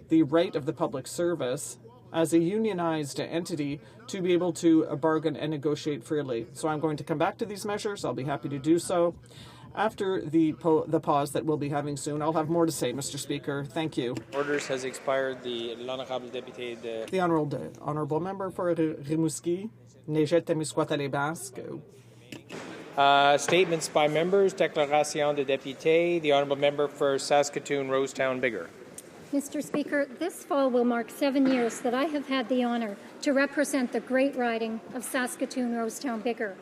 the right of the public service as a unionized entity to be able to bargain and negotiate freely. So I'm going to come back to these measures. I'll be happy to do so. After the pause that we'll be having soon, I'll have more to say, Mr. Speaker. Thank you. Orders has expired. L'honorable député de... The honourable member for Rimouski, Nejet-Témiscouata-les-Basques. Statements by members. Déclaration de député. The honourable member for Saskatoon-Rosetown-Biggar. Mr. Speaker, this fall will mark 7 years that I have had the honour to represent the great riding of Saskatoon-Rosetown-Biggar.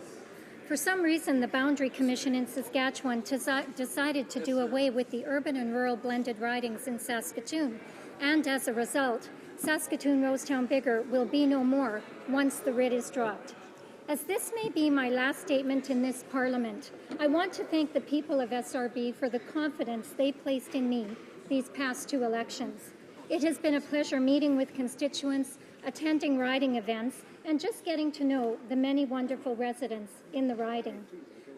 For some reason, the Boundary Commission in Saskatchewan decided to do away with the urban and rural blended ridings in Saskatoon, and as a result, Saskatoon-Rosetown-Biggar will be no more once the writ is dropped. As this may be my last statement in this Parliament, I want to thank the people of SRB for the confidence they placed in me these past 2 elections. It has been a pleasure meeting with constituents, attending riding events, and just getting to know the many wonderful residents in the riding.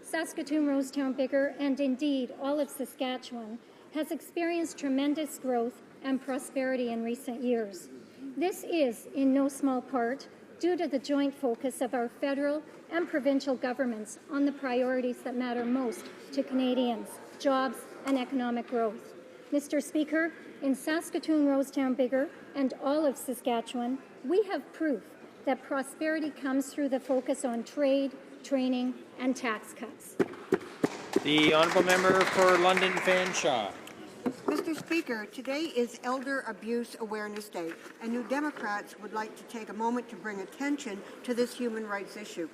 Saskatoon-Rosetown-Biggar, and indeed all of Saskatchewan, has experienced tremendous growth and prosperity in recent years. This is, in no small part, due to the joint focus of our federal and provincial governments on the priorities that matter most to Canadians, jobs and economic growth. Mr. Speaker, in Saskatoon-Rosetown-Biggar and all of Saskatchewan, we have proof that prosperity comes through the focus on trade, training, and tax cuts. The honourable member for London Fanshawe. Mr. Speaker, today is Elder Abuse Awareness Day, and New Democrats would like to take a moment to bring attention to this human rights issue.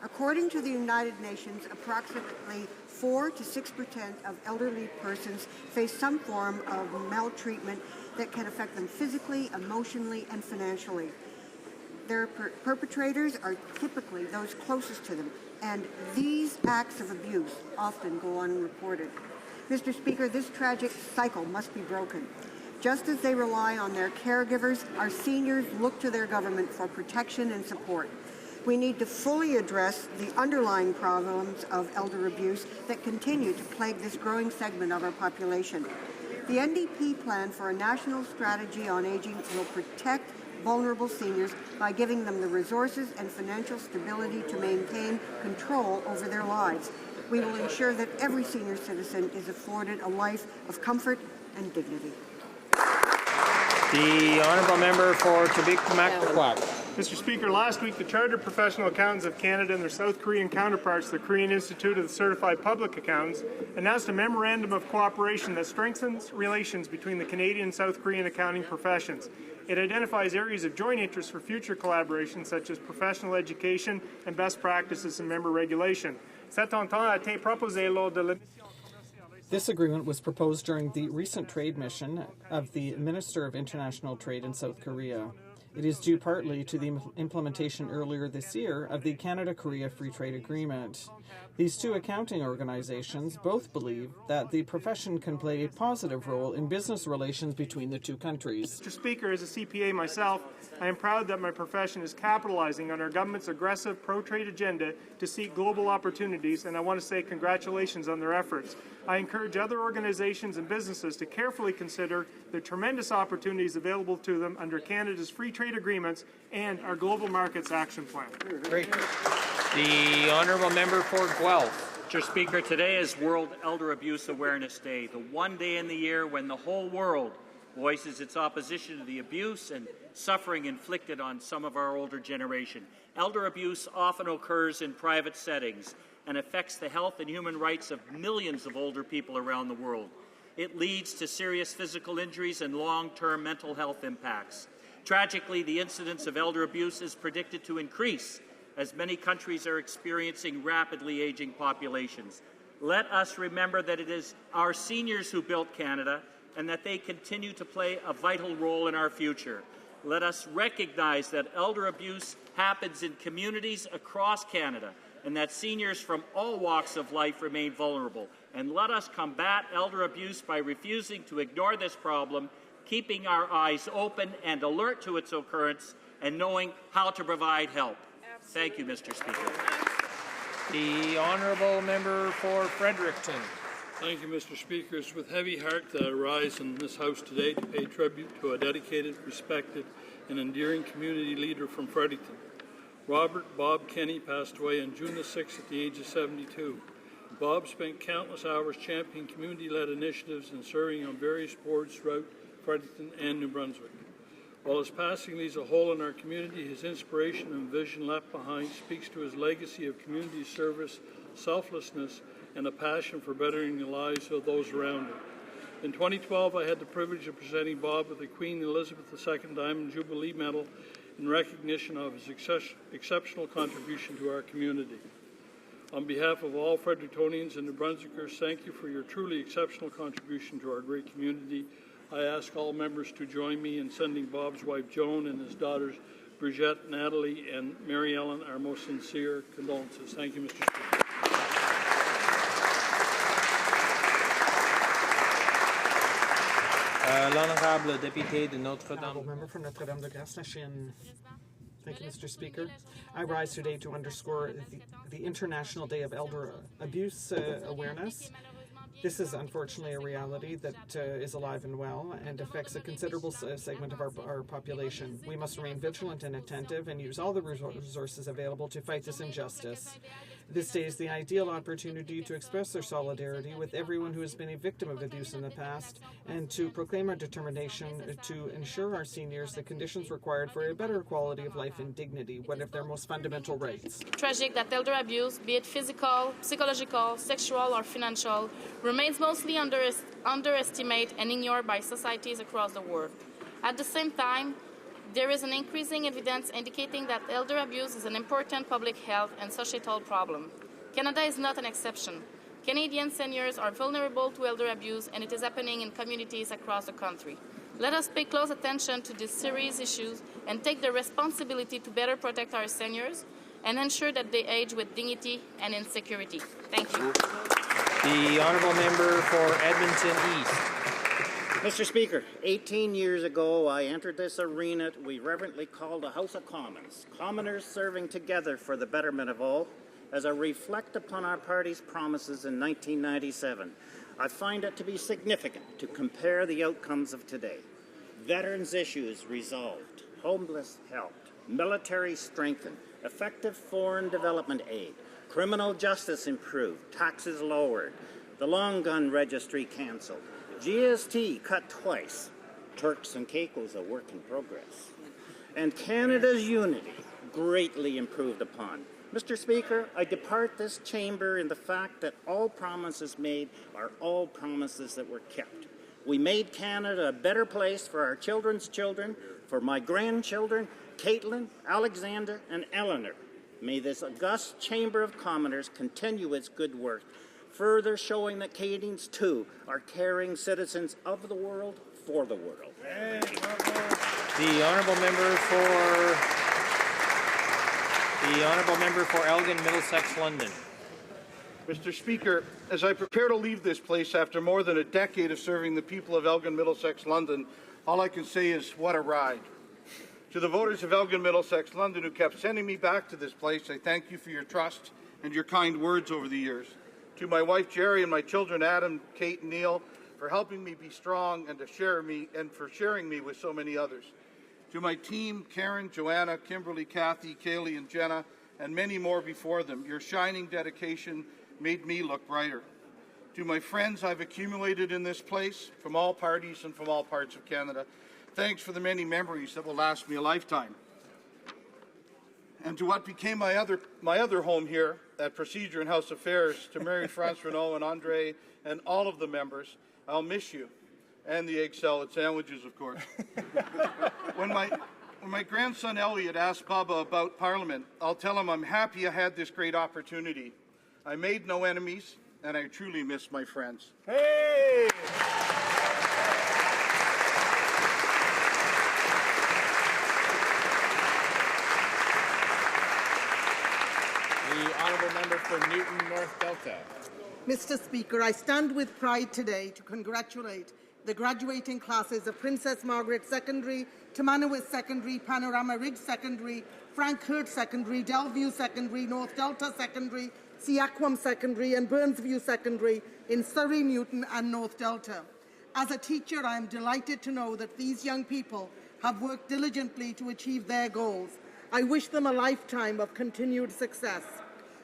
According to the United Nations, approximately 4 to 6% of elderly persons face some form of maltreatment that can affect them physically, emotionally, and financially. Their perpetrators are typically those closest to them, and these acts of abuse often go unreported. Mr. Speaker, this tragic cycle must be broken. Just as they rely on their caregivers, our seniors look to their government for protection and support. We need to fully address the underlying problems of elder abuse that continue to plague this growing segment of our population. The NDP plan for a national strategy on aging will protect vulnerable seniors by giving them the resources and financial stability to maintain control over their lives. We will ensure that every senior citizen is afforded a life of comfort and dignity. The honourable member for Quebec-Mactaquac. Mr. Speaker, last week the Chartered Professional Accountants of Canada and their South Korean counterparts, the Korean Institute of the Certified Public Accountants, announced a memorandum of cooperation that strengthens relations between the Canadian and South Korean accounting professions. It identifies areas of joint interest for future collaboration, such as professional education and best practices and member regulation. Cet entente a été proposé lors de la... This agreement was proposed during the recent trade mission of the Minister of International Trade in South Korea. It is due partly to the implementation earlier this year of the Canada-Korea Free Trade Agreement. These two accounting organizations both believe that the profession can play a positive role in business relations between the two countries. Mr. Speaker, as a CPA myself, I am proud that my profession is capitalizing on our government's aggressive pro-trade agenda to seek global opportunities, and I want to say congratulations on their efforts. I encourage other organizations and businesses to carefully consider the tremendous opportunities available to them under Canada's free trade agreements and our Global Markets Action Plan. Great. The honourable member for Guelph. Mr. Speaker, today is World Elder Abuse Awareness Day, the one day in the year when the whole world voices its opposition to the abuse and suffering inflicted on some of our older generation. Elder abuse often occurs in private settings and affects the health and human rights of millions of older people around the world. It leads to serious physical injuries and long-term mental health impacts. Tragically, the incidence of elder abuse is predicted to increase as many countries are experiencing rapidly aging populations. Let us remember that it is our seniors who built Canada and that they continue to play a vital role in our future. Let us recognize that elder abuse happens in communities across Canada and that seniors from all walks of life remain vulnerable. And let us combat elder abuse by refusing to ignore this problem, keeping our eyes open and alert to its occurrence, and knowing how to provide help. Thank you, Mr. Speaker. The honourable member for Fredericton. Thank you, Mr. Speaker. It's with heavy heart that I rise in this House today to pay tribute to a dedicated, respected, and endearing community leader from Fredericton. Robert Bob Kenny passed away on June the 6th at the age of 72. Bob spent countless hours championing community-led initiatives and serving on various boards throughout Fredericton and New Brunswick. While his passing leaves a hole in our community, his inspiration and vision left behind speaks to his legacy of community service, selflessness, and a passion for bettering the lives of those around him. In 2012, I had the privilege of presenting Bob with the Queen Elizabeth II Diamond Jubilee Medal in recognition of his exceptional contribution to our community. On behalf of all Frederictonians and New Brunswickers, thank you for your truly exceptional contribution to our great community. I ask all members to join me in sending Bob's wife Joan and his daughters Brigitte, Natalie, and Mary Ellen our most sincere condolences. Thank you, Mr. Speaker. L'honorable député de Notre-Dame. Honourable member for Notre-Dame de Grâce-la-Chine. Thank you, Mr. Speaker. I rise today to underscore the International Day of Elder Abuse Awareness. This is unfortunately a reality that is alive and well and affects a considerable segment of our population. We must remain vigilant and attentive and use all the resources available to fight this injustice. This day is the ideal opportunity to express our solidarity with everyone who has been a victim of abuse in the past and to proclaim our determination to ensure our seniors the conditions required for a better quality of life and dignity, one of their most fundamental rights. Tragic that elder abuse, be it physical, psychological, sexual, or financial, remains mostly underestimated and ignored by societies across the world. At the same time, there is an increasing evidence indicating that elder abuse is an important public health and societal problem. Canada is not an exception. Canadian seniors are vulnerable to elder abuse, and it is happening in communities across the country. Let us pay close attention to these serious issues and take the responsibility to better protect our seniors and ensure that they age with dignity and in security. Thank you. The honourable member for Edmonton East. Mr. Speaker, 18 years ago I entered this arena we reverently call the House of Commons, commoners serving together for the betterment of all. As I reflect upon our party's promises in 1997, I find it to be significant to compare the outcomes of today. Veterans' issues resolved, homeless helped, military strengthened, effective foreign development aid, criminal justice improved, taxes lowered, the long gun registry cancelled, GST cut twice, Turks and Caicos a work in progress, and Canada's unity greatly improved upon. Mr. Speaker, I depart this chamber in the fact that all promises made are all promises that were kept. We made Canada a better place for our children's children, for my grandchildren, Caitlin, Alexander, and Eleanor. May this august Chamber of Commoners continue its good work, further showing that Canadians, too, are caring citizens of the world for the world. The honourable member for Elgin, Middlesex, London. Mr. Speaker, as I prepare to leave this place after more than a decade of serving the people of Elgin, Middlesex, London, all I can say is, what a ride. To the voters of Elgin, Middlesex, London, who kept sending me back to this place, I thank you for your trust and your kind words over the years. To my wife, Jerry, and my children, Adam, Kate, and Neil, for helping me be strong and for sharing me with so many others. To my team, Karen, Joanna, Kimberly, Kathy, Kaylee, and Jenna, and many more before them, your shining dedication made me look brighter. To my friends I've accumulated in this place, from all parties and from all parts of Canada, thanks for the many memories that will last me a lifetime. And to what became my other home here at Procedure and House Affairs, to Mary-France Renaud and Andre and all of the members, I'll miss you. And the egg salad sandwiches, of course. When my grandson Elliot asked Baba about Parliament, I'll tell him I'm happy I had this great opportunity. I made no enemies, and I truly miss my friends. Hey! The honourable member for Newton North Delta. Mr. Speaker, I stand with pride today to congratulate the graduating classes of Princess Margaret Secondary, Tamanawis Secondary, Panorama Ridge Secondary, Frank Hurt Secondary, Delview Secondary, North Delta Secondary, Seaquam Secondary and Burnsview Secondary in Surrey, Newton and North Delta. As a teacher, I am delighted to know that these young people have worked diligently to achieve their goals. I wish them a lifetime of continued success.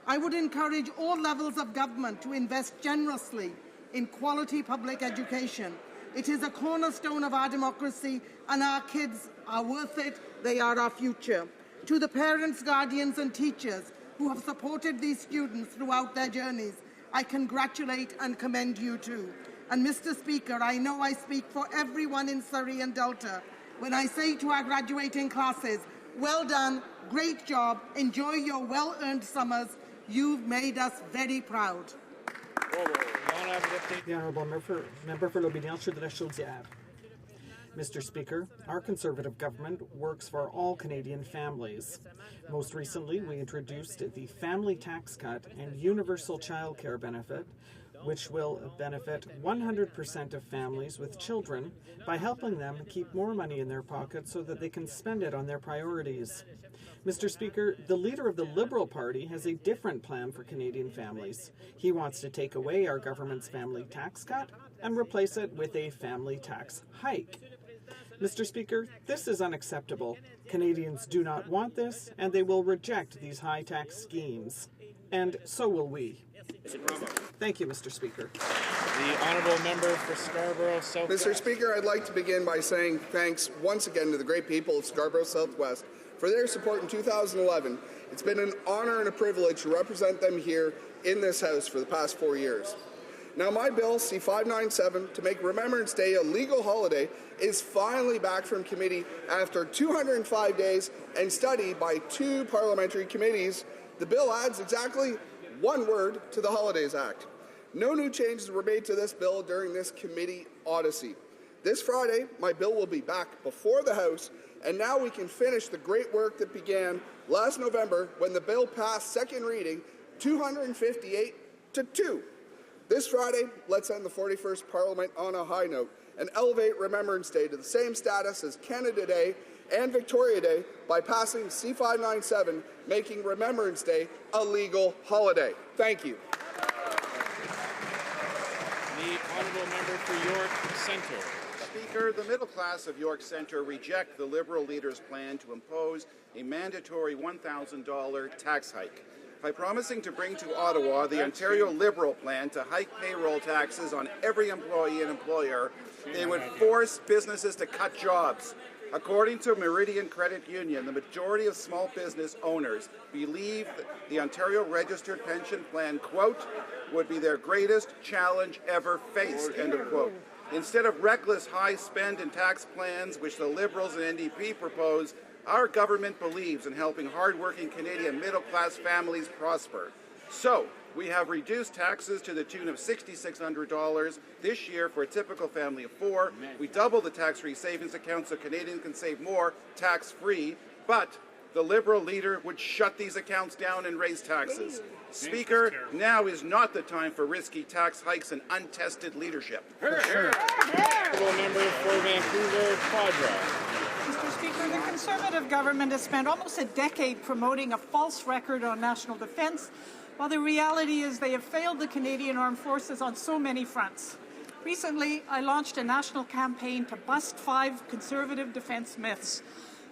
I would encourage all levels of government to invest generously in quality public education. It is a cornerstone of our democracy, and our kids are worth it. They are our future. To the parents, guardians, and teachers who have supported these students throughout their journeys, I congratulate and commend you too. And Mr. Speaker, I know I speak for everyone in Surrey and Delta when I say to our graduating classes, well done, great job, enjoy your well-earned summers. You've made us very proud. The Honourable Member for L'Obédience de la Chaudière. Mr. Speaker, our Conservative government works for all Canadian families. Most recently, we introduced the family tax cut and universal childcare benefit, which will benefit 100% of families with children by helping them keep more money in their pockets so that they can spend it on their priorities. Mr. Speaker, the leader of the Liberal Party has a different plan for Canadian families. He wants to take away our government's family tax cut and replace it with a family tax hike. Mr. Speaker, this is unacceptable. Canadians do not want this, and they will reject these high tax schemes. And so will we. Thank you, Mr. Speaker. The Honourable Member for Scarborough Southwest. Mr. Speaker, I'd like to begin by saying thanks once again to the great people of Scarborough Southwest for their support in 2011. It's been an honour and a privilege to represent them here in this House for the past 4 years. Now, my bill, C-597, to make Remembrance Day a legal holiday, is finally back from committee after 205 days and study by 2 parliamentary committees. The bill adds exactly 1 word to the Holidays Act. No new changes were made to this bill during this committee odyssey. This Friday, my bill will be back before the House, and now we can finish the great work that began last November when the bill passed second reading 258 to 2. This Friday, let's end the 41st Parliament on a high note and elevate Remembrance Day to the same status as Canada Day and Victoria Day by passing C-597, making Remembrance Day a legal holiday. Thank you. The Honourable Member for York Centre. Speaker, the middle class of York Centre reject the Liberal leader's plan to impose a mandatory $1,000 tax hike. By promising to bring to Ottawa the Ontario Liberal plan to hike payroll taxes on every employee and employer, they would force businesses to cut jobs. According to Meridian Credit Union, the majority of small business owners believe that the Ontario Registered Pension Plan, quote, would be their greatest challenge ever faced, end of quote. Instead of reckless high spend and tax plans, which the Liberals and NDP propose, our government believes in helping hard-working Canadian middle-class families prosper. So, we have reduced taxes to the tune of $6,600 this year for a typical family of 4. We double the tax-free savings account so Canadians can save more tax-free, but the Liberal leader would shut these accounts down and raise taxes. Speaker, now is not the time for risky tax hikes and untested leadership. Honourable Member for Vancouver Quadra. Mr. Speaker, the Conservative government has spent almost a decade promoting a false record on national defence, while the reality is they have failed the Canadian Armed Forces on so many fronts. Recently, I launched a national campaign to bust 5 Conservative defence myths.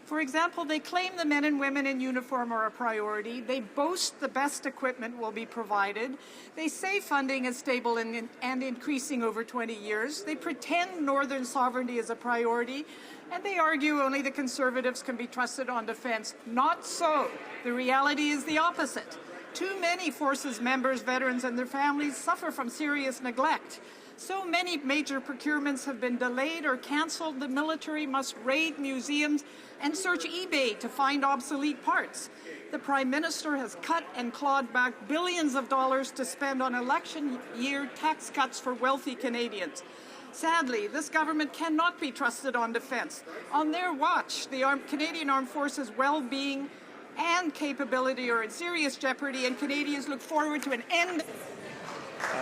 For example, they claim the men and women in uniform are a priority. They boast the best equipment will be provided. They say funding is stable and increasing over 20 years. They pretend northern sovereignty is a priority. And they argue only the Conservatives can be trusted on defence. Not so. The reality is the opposite. Too many Forces members, veterans and their families suffer from serious neglect. So many major procurements have been delayed or cancelled, the military must raid museums and search eBay to find obsolete parts. The Prime Minister has cut and clawed back billions of dollars to spend on election year tax cuts for wealthy Canadians. Sadly, this government cannot be trusted on defence. On their watch, the Canadian Armed Forces' well-being and capability are in serious jeopardy, and Canadians look forward to an end.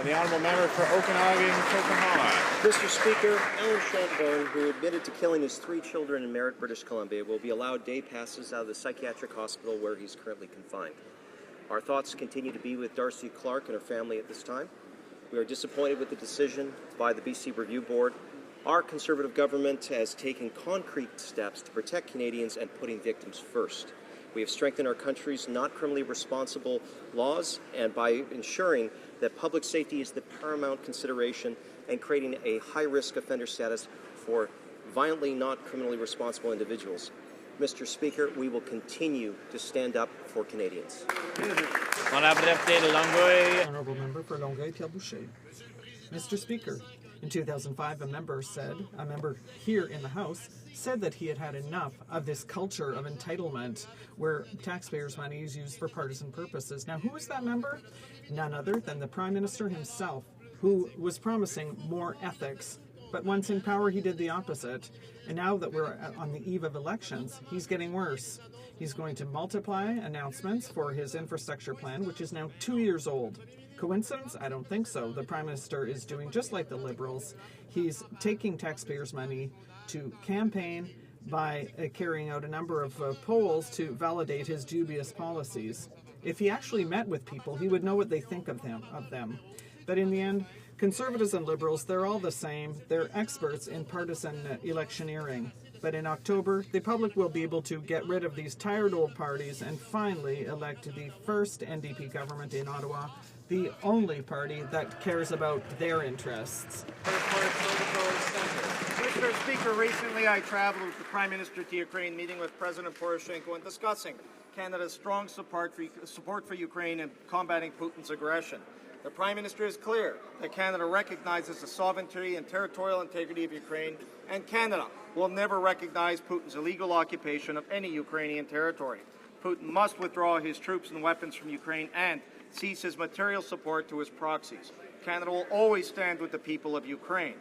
The Honourable Member for Okanagan, Coquihalla. Mr. Speaker, Alan Shelburne, who admitted to killing his 3 children in Merritt, British Columbia, will be allowed day passes out of the psychiatric hospital where he's currently confined. Our thoughts continue to be with Darcy Clark and her family at this time. We are disappointed with the decision by the BC Review Board. Our Conservative government has taken concrete steps to protect Canadians and putting victims first. We have strengthened our country's not criminally responsible laws, and by ensuring that public safety is the paramount consideration and creating a high-risk offender status for violently not criminally responsible individuals. Mr. Speaker, we will continue to stand up for Canadians. Honourable Member for Longueuil, Pierre Boucher. Mr. Speaker, in 2005, a member here in the House said that he had had enough of this culture of entitlement where taxpayers' money is used for partisan purposes. Now, who is that member? None other than the Prime Minister himself, who was promising more ethics. But once in power, he did the opposite. And now that we're on the eve of elections, he's getting worse. He's going to multiply announcements for his infrastructure plan, which is now 2 years old. Coincidence? I don't think so. The Prime Minister is doing just like the Liberals. He's taking taxpayers' money to campaign by carrying out a number of polls to validate his dubious policies. If he actually met with people, he would know what they think of them. But in the end, Conservatives and Liberals, they're all the same. They're experts in partisan electioneering. But in October, the public will be able to get rid of these tired old parties and finally elect the first NDP government in Ottawa, the only party that cares about their interests. Mr. Speaker, recently I traveled with the Prime Minister to Ukraine, meeting with President Poroshenko and discussing Canada's strong support for Ukraine in combating Putin's aggression. The Prime Minister is clear that Canada recognizes the sovereignty and territorial integrity of Ukraine, and Canada will never recognize Putin's illegal occupation of any Ukrainian territory. Putin must withdraw his troops and weapons from Ukraine and cease his material support to his proxies. Canada will always stand with the people of Ukraine.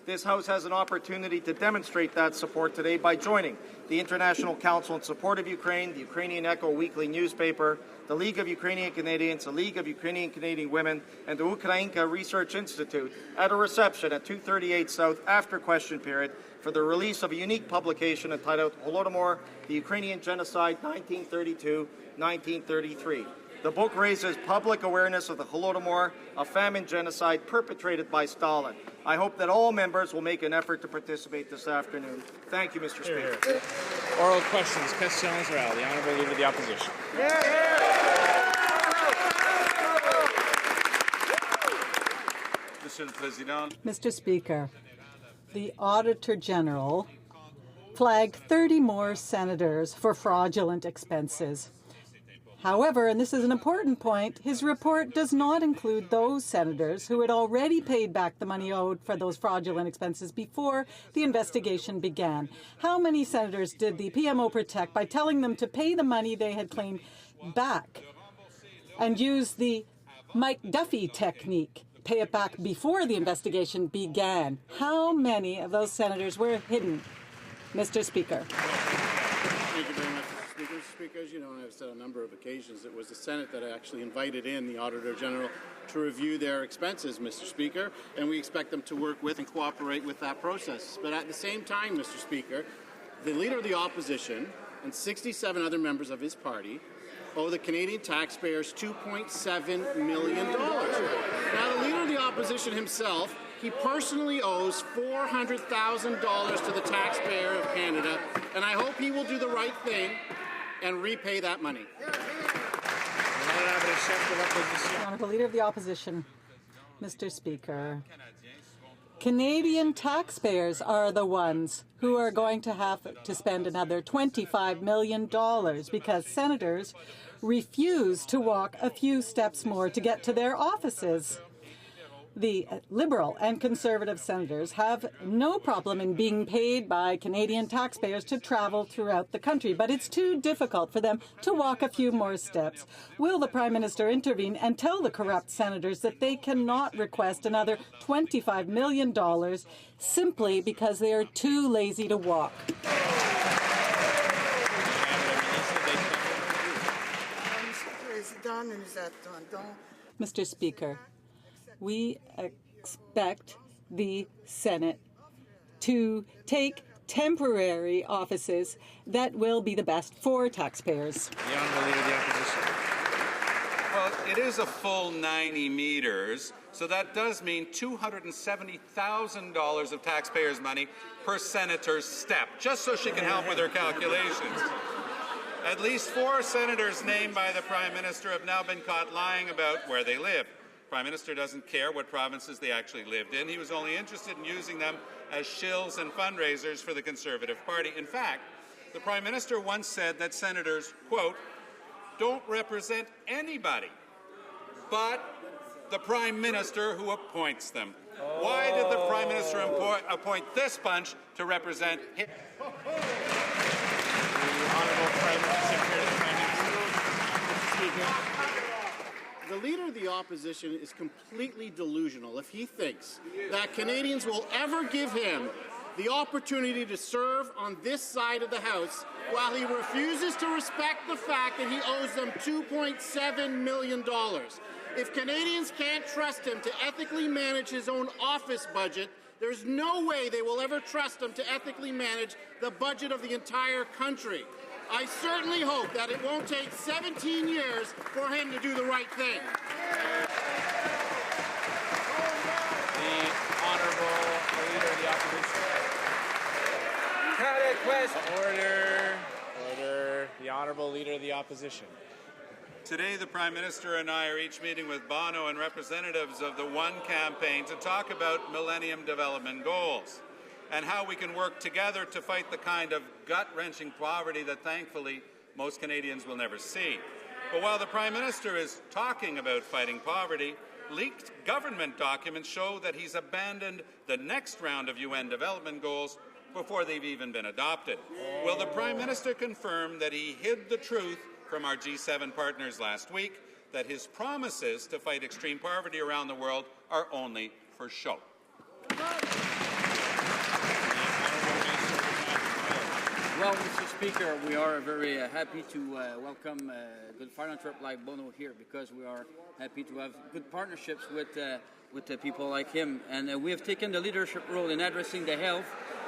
This House has an opportunity to demonstrate that support today by joining the International Council in Support of Ukraine, the Ukrainian Echo weekly newspaper, the League of Ukrainian Canadians, the League of Ukrainian Canadian Women, and the Ukrainka Research Institute at a reception at 238 South after question period for the release of a unique publication entitled Holodomor, the Ukrainian Genocide 1932-1933. The book raises public awareness of the Holodomor, a famine genocide perpetrated by Stalin. I hope that all members will make an effort to participate this afternoon. Thank you, Mr. Speaker. Oral questions. Questions orales. The Honourable Leader of the Opposition. Mr. Speaker, the Auditor General flagged 30 more senators for fraudulent expenses. However, and this is an important point, his report does not include those senators who had already paid back the money owed for those fraudulent expenses before the investigation began. How many senators did the PMO protect by telling them to pay the money they had claimed back and use the Mike Duffy technique, pay it back before the investigation began? How many of those senators were hidden? Mr. Speaker. Thank you very much, Mr. Speaker. Mr. Speaker, as you know, and I've said on a number of occasions, it was the Senate that actually invited in the Auditor General to review their expenses, Mr. Speaker, and we expect them to work with and cooperate with that process. But at the same time, Mr. Speaker, the Leader of the Opposition and 67 other members of his party owe the Canadian taxpayers $2.7 million. Now, the Leader of the Opposition himself, he personally owes $400,000 to the taxpayer of Canada, and I hope he will do the right thing and repay that money. The Honourable Leader of the Opposition. Mr. Speaker, Canadian taxpayers are the ones who are going to have to spend another $25 million because senators refuse to walk a few steps more to get to their offices. The Liberal and Conservative senators have no problem in being paid by Canadian taxpayers to travel throughout the country, but it's too difficult for them to walk a few more steps. Will the Prime Minister intervene and tell the corrupt senators that they cannot request another $25 million simply because they are too lazy to walk? Mr. Speaker, we expect the Senate to take temporary offices that will be the best for taxpayers. The Honourable Leader of the Opposition. it is a full 90 meters, so that does mean $270,000 of taxpayers' money per senator's step, just so she can help with her calculations. At least 4 senators named by the Prime Minister have now been caught lying about where they live. The Prime Minister doesn't care what provinces they actually lived in. He was only interested in using them as shills and fundraisers for the Conservative Party. In fact, the Prime Minister once said that senators, quote, don't represent anybody but the Prime Minister who appoints them. Why did the Prime Minister appoint this bunch to represent him? The Leader of the Opposition is completely delusional if he thinks that Canadians will ever give him the opportunity to serve on this side of the House while he refuses to respect the fact that he owes them $2.7 million. If Canadians can't trust him to ethically manage his own office budget, there's no way they will ever trust him to ethically manage the budget of the entire country. I certainly hope that it won't take 17 years for him to do the right thing. The Honourable Leader of the Opposition. Order. The Honourable Leader of the Opposition. Today, the Prime Minister and I are each meeting with Bono and representatives of the One campaign to talk about Millennium Development Goals and how we can work together to fight the kind of gut-wrenching poverty that, thankfully, most Canadians will never see. But while the Prime Minister is talking about fighting poverty, leaked government documents show that he's abandoned the next round of UN development goals before they've even been adopted. Will the Prime Minister confirm that he hid the truth from our G7 partners last week, that his promises to fight extreme poverty around the world are only for show? Well, Mr. Speaker, we are very happy to welcome good philanthropist like Bono here because we are happy to have good partnerships with people like him. And we have taken the leadership role in addressing the health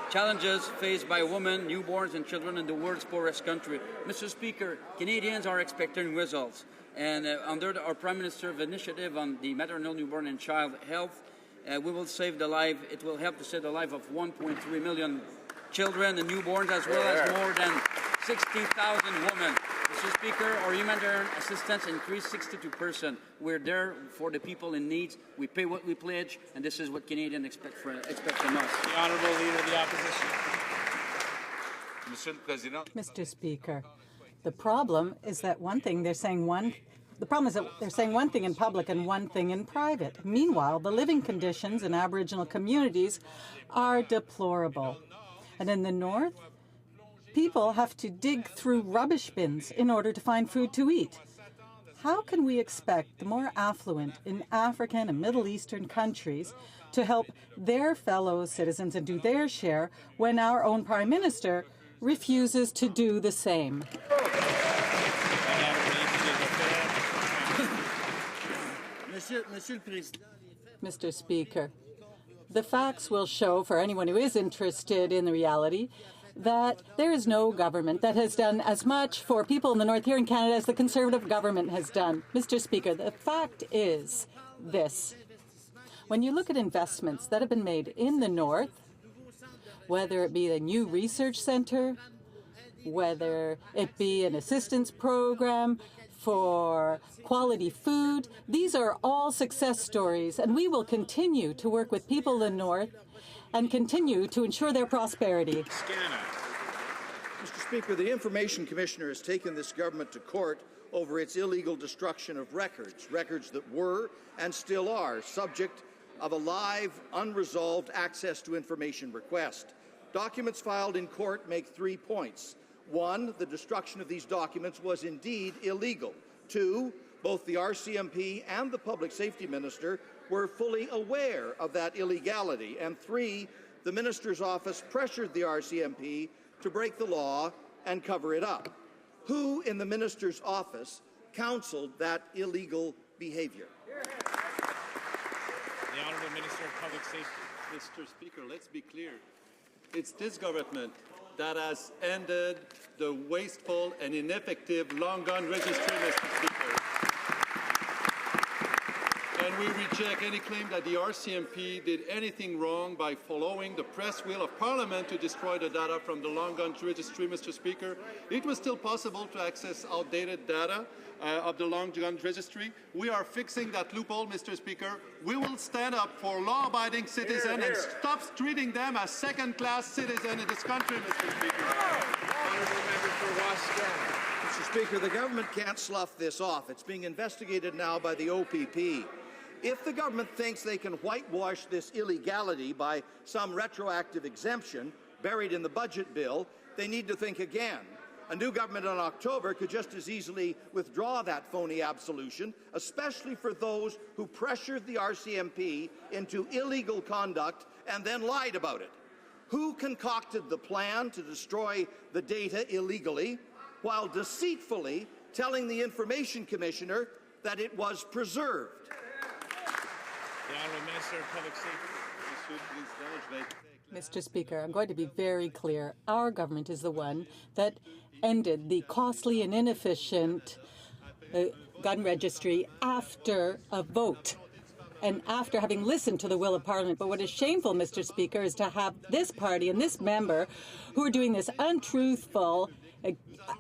challenges faced by women, newborns and children in the world's poorest country. Mr. Speaker, Canadians are expecting results. And under our Prime Minister's initiative on the maternal, newborn and child health, we will save the life. It will help to save the life of 1.3 million children and newborns, as well as more than 60,000 women. Mr. Speaker, our humanitarian assistance increased 62%. We're there for the people in need. We pay what we pledge, and this is what Canadians expect from us. The Honourable Leader of the Opposition. Mr. Speaker, the problem is that they're saying one thing in public and one thing in private. Meanwhile, the living conditions in Aboriginal communities are deplorable. And in the north, people have to dig through rubbish bins in order to find food to eat. How can we expect the more affluent in African and Middle Eastern countries to help their fellow citizens and do their share when our own Prime Minister refuses to do the same? Mr. Speaker, the facts will show, for anyone who is interested in the reality, that there is no government that has done as much for people in the north here in Canada as the Conservative government has done. Mr. Speaker, the fact is this. When you look at investments that have been made in the north, whether it be a new research centre, whether it be an assistance program for quality food, these are all success stories, and we will continue to work with people in the north and continue to ensure their prosperity. Mr. Speaker, the Information Commissioner has taken this government to court over its illegal destruction of records that were and still are subject of a live, unresolved access to information request. Documents filed in court make 3 points. 1, the destruction of these documents was indeed illegal. 2, both the RCMP and the Public Safety Minister were fully aware of that illegality. And 3, the Minister's office pressured the RCMP to break the law and cover it up. Who in the Minister's office counseled that illegal behavior? The Honourable Minister of Public Safety. Mr. Speaker, let's be clear. It's this government that has ended the wasteful and ineffective long gun registry, Mr. Speaker. And we reject any claim that the RCMP did anything wrong by following the press will of Parliament to destroy the data from the long gun registry, Mr. Speaker. It was still possible to access outdated data of the long gun registry. We are fixing that loophole, Mr. Speaker. We will stand up for law-abiding citizens and stop treating them as second-class citizens in this country, Mr. Speaker. Honourable member for Wascana. Mr. Speaker, the government can't slough this off. It's being investigated now by the OPP. If the government thinks they can whitewash this illegality by some retroactive exemption buried in the budget bill, they need to think again. A new government in October could just as easily withdraw that phony absolution, especially for those who pressured the RCMP into illegal conduct and then lied about it. Who concocted the plan to destroy the data illegally while deceitfully telling the Information Commissioner that it was preserved? The Honourable Minister of Public Safety. Mr. Speaker, I'm going to be very clear. Our government is the one that ended the costly and inefficient gun registry after a vote and after having listened to the will of Parliament. But what is shameful, Mr. Speaker, is to have this party and this member who are doing this untruthful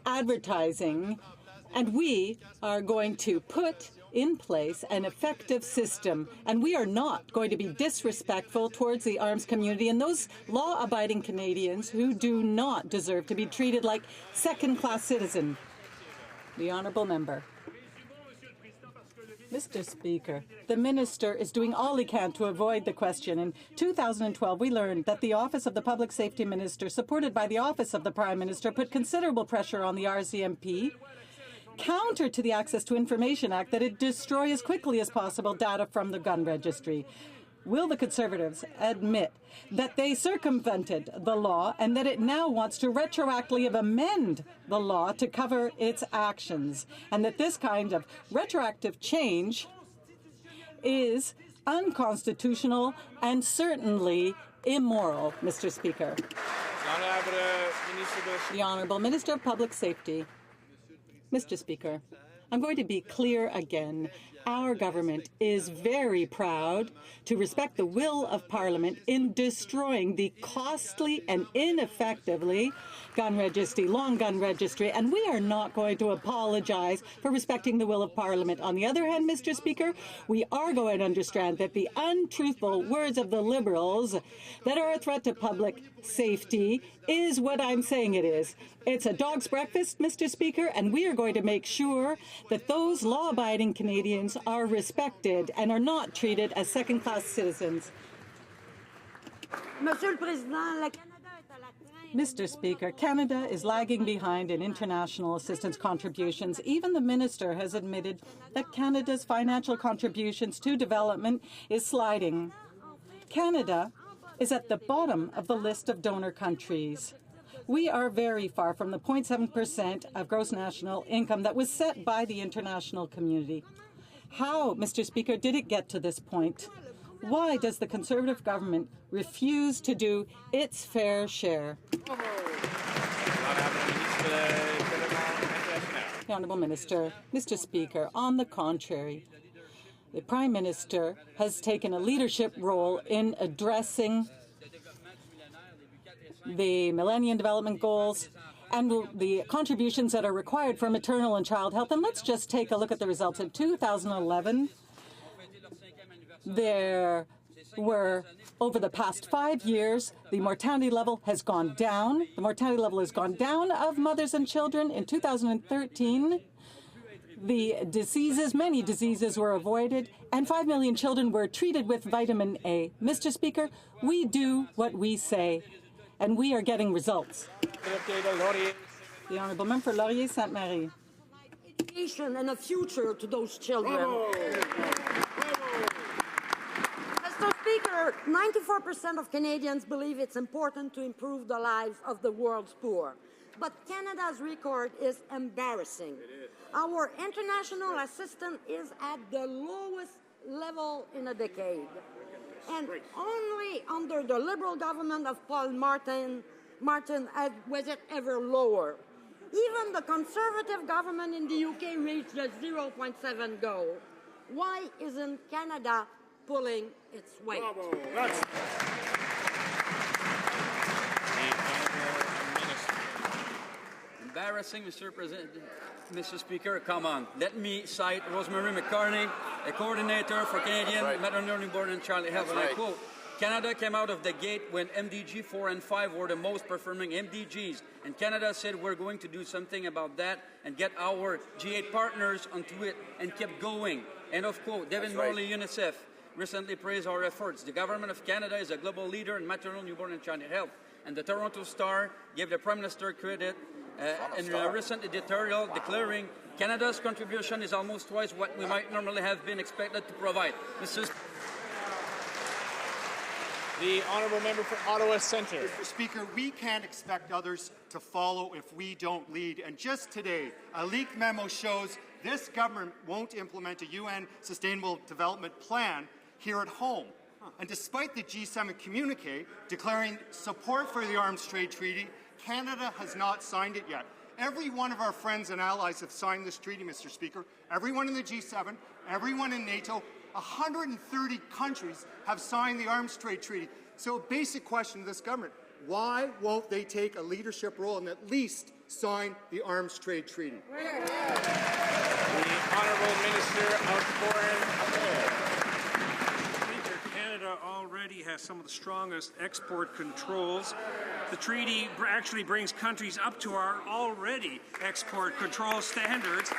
advertising, and we are going to put in place an effective system, and we are not going to be disrespectful towards the arms community and those law-abiding Canadians who do not deserve to be treated like second-class citizens. The honourable member. Mr. Speaker, the minister is doing all he can to avoid the question. In 2012, we learned that the Office of the Public Safety Minister, supported by the Office of the Prime Minister, put considerable pressure on the RCMP, counter to the Access to Information Act, that it destroy as quickly as possible data from the gun registry. Will the Conservatives admit that they circumvented the law and that it now wants to retroactively amend the law to cover its actions, and that this kind of retroactive change is unconstitutional and certainly immoral, Mr. Speaker? The Honourable Minister of Public Safety. Mr. Speaker, I'm going to be clear again. Our government is very proud to respect the will of Parliament in destroying the costly and ineffectively gun registry, long gun registry, and we are not going to apologize for respecting the will of Parliament. On the other hand, Mr. Speaker, we are going to understand that the untruthful words of the Liberals that are a threat to public safety is what I'm saying it is. It's a dog's breakfast, Mr. Speaker, and we are going to make sure that those law-abiding Canadians are respected and are not treated as second-class citizens. Mr. Speaker, Canada is lagging behind in international assistance contributions. Even the minister has admitted that Canada's financial contributions to development is sliding. Canada is at the bottom of the list of donor countries. We are very far from the 0.7% of gross national income that was set by the international community. How, Mr. Speaker, did it get to this point? Why does the Conservative government refuse to do its fair share? The Honourable Minister. Mr. Speaker, on the contrary, the Prime Minister has taken a leadership role in addressing the Millennium Development Goals and the contributions that are required for maternal and child health. And let's just take a look at the results. In 2011, there were, over the past 5 years, the mortality level has gone down. The mortality level has gone down of mothers and children. In 2013, many diseases were avoided, and 5 million children were treated with vitamin A. Mr. Speaker, we do what we say, and we are getting results. The Honourable Member for Laurier-Sainte-Marie. Education and a future to those children. Mr. Speaker, 94% of Canadians believe it's important to improve the lives of the world's poor. But Canada's record is embarrassing. Our international assistance is at the lowest level in a decade. And only under the Liberal government of Paul Martin was it ever lower. Even the Conservative government in the UK reached the 0.7 goal. Why isn't Canada pulling its weight? Embarrassing, Mr. Speaker. Come on. Let me cite Rosemary McCartney, a coordinator for Canadian Maternal Newborn and Child Health, and I quote, Canada came out of the gate when MDG 4 and 5 were the most performing MDGs, and Canada said we're going to do something about that and get our G8 partners onto it and kept going. End of quote. Devin Morley, UNICEF, recently praised our efforts. The government of Canada is a global leader in maternal, newborn and child health, and the Toronto Star gave the Prime Minister credit in a recent editorial declaring Canada's contribution is almost twice what we might normally have been expected to provide. The honourable member for Ottawa Centre. Mr. Speaker, we can't expect others to follow if we don't lead. And just today, a leaked memo shows this government won't implement a UN Sustainable Development Plan here at home. And despite the G7 communique declaring support for the Arms Trade Treaty, Canada has not signed it yet. Every one of our friends and allies have signed this treaty, Mr. Speaker. Everyone in the G7, everyone in NATO, 130 countries have signed the Arms Trade Treaty. So a basic question to this government, why won't they take a leadership role and at least sign the Arms Trade Treaty? The Honourable Minister of Foreign Affairs. Canada already has some of the strongest export controls. The treaty actually brings countries up to our already export control standards,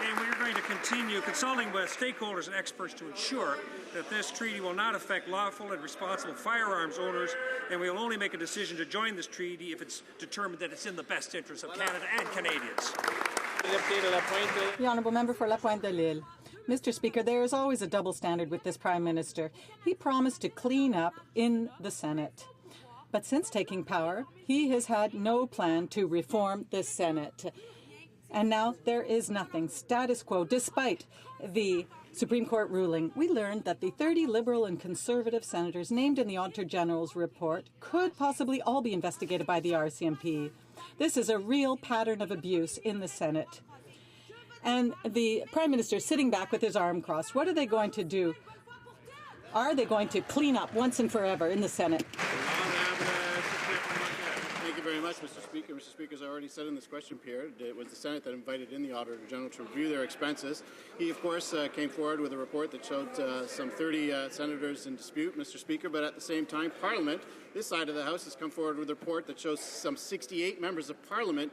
and we're going to continue consulting with stakeholders and experts to ensure that this treaty will not affect lawful and responsible firearms owners, and we will only make a decision to join this treaty if it's determined that it's in the best interest of Canada and Canadians. The Honourable Member for La Pointe de l'Île. Mr. Speaker, there is always a double standard with this Prime Minister. He promised to clean up in the Senate. But since taking power, he has had no plan to reform the Senate. And now there is nothing. Status quo, despite the Supreme Court ruling. We learned that the 30 Liberal and Conservative senators named in the Auditor General's report could possibly all be investigated by the RCMP. This is a real pattern of abuse in the Senate. And the Prime Minister is sitting back with his arm crossed. What are they going to do? Are they going to clean up once and forever in the Senate? Thank you very much, Mr. Speaker. Mr. Speaker, as I already said in this question period, it was the Senate that invited in the Auditor General to review their expenses. He, of course, came forward with a report that showed some 30 senators in dispute, Mr. Speaker, but at the same time, Parliament, this side of the House, has come forward with a report that shows some 68 members of Parliament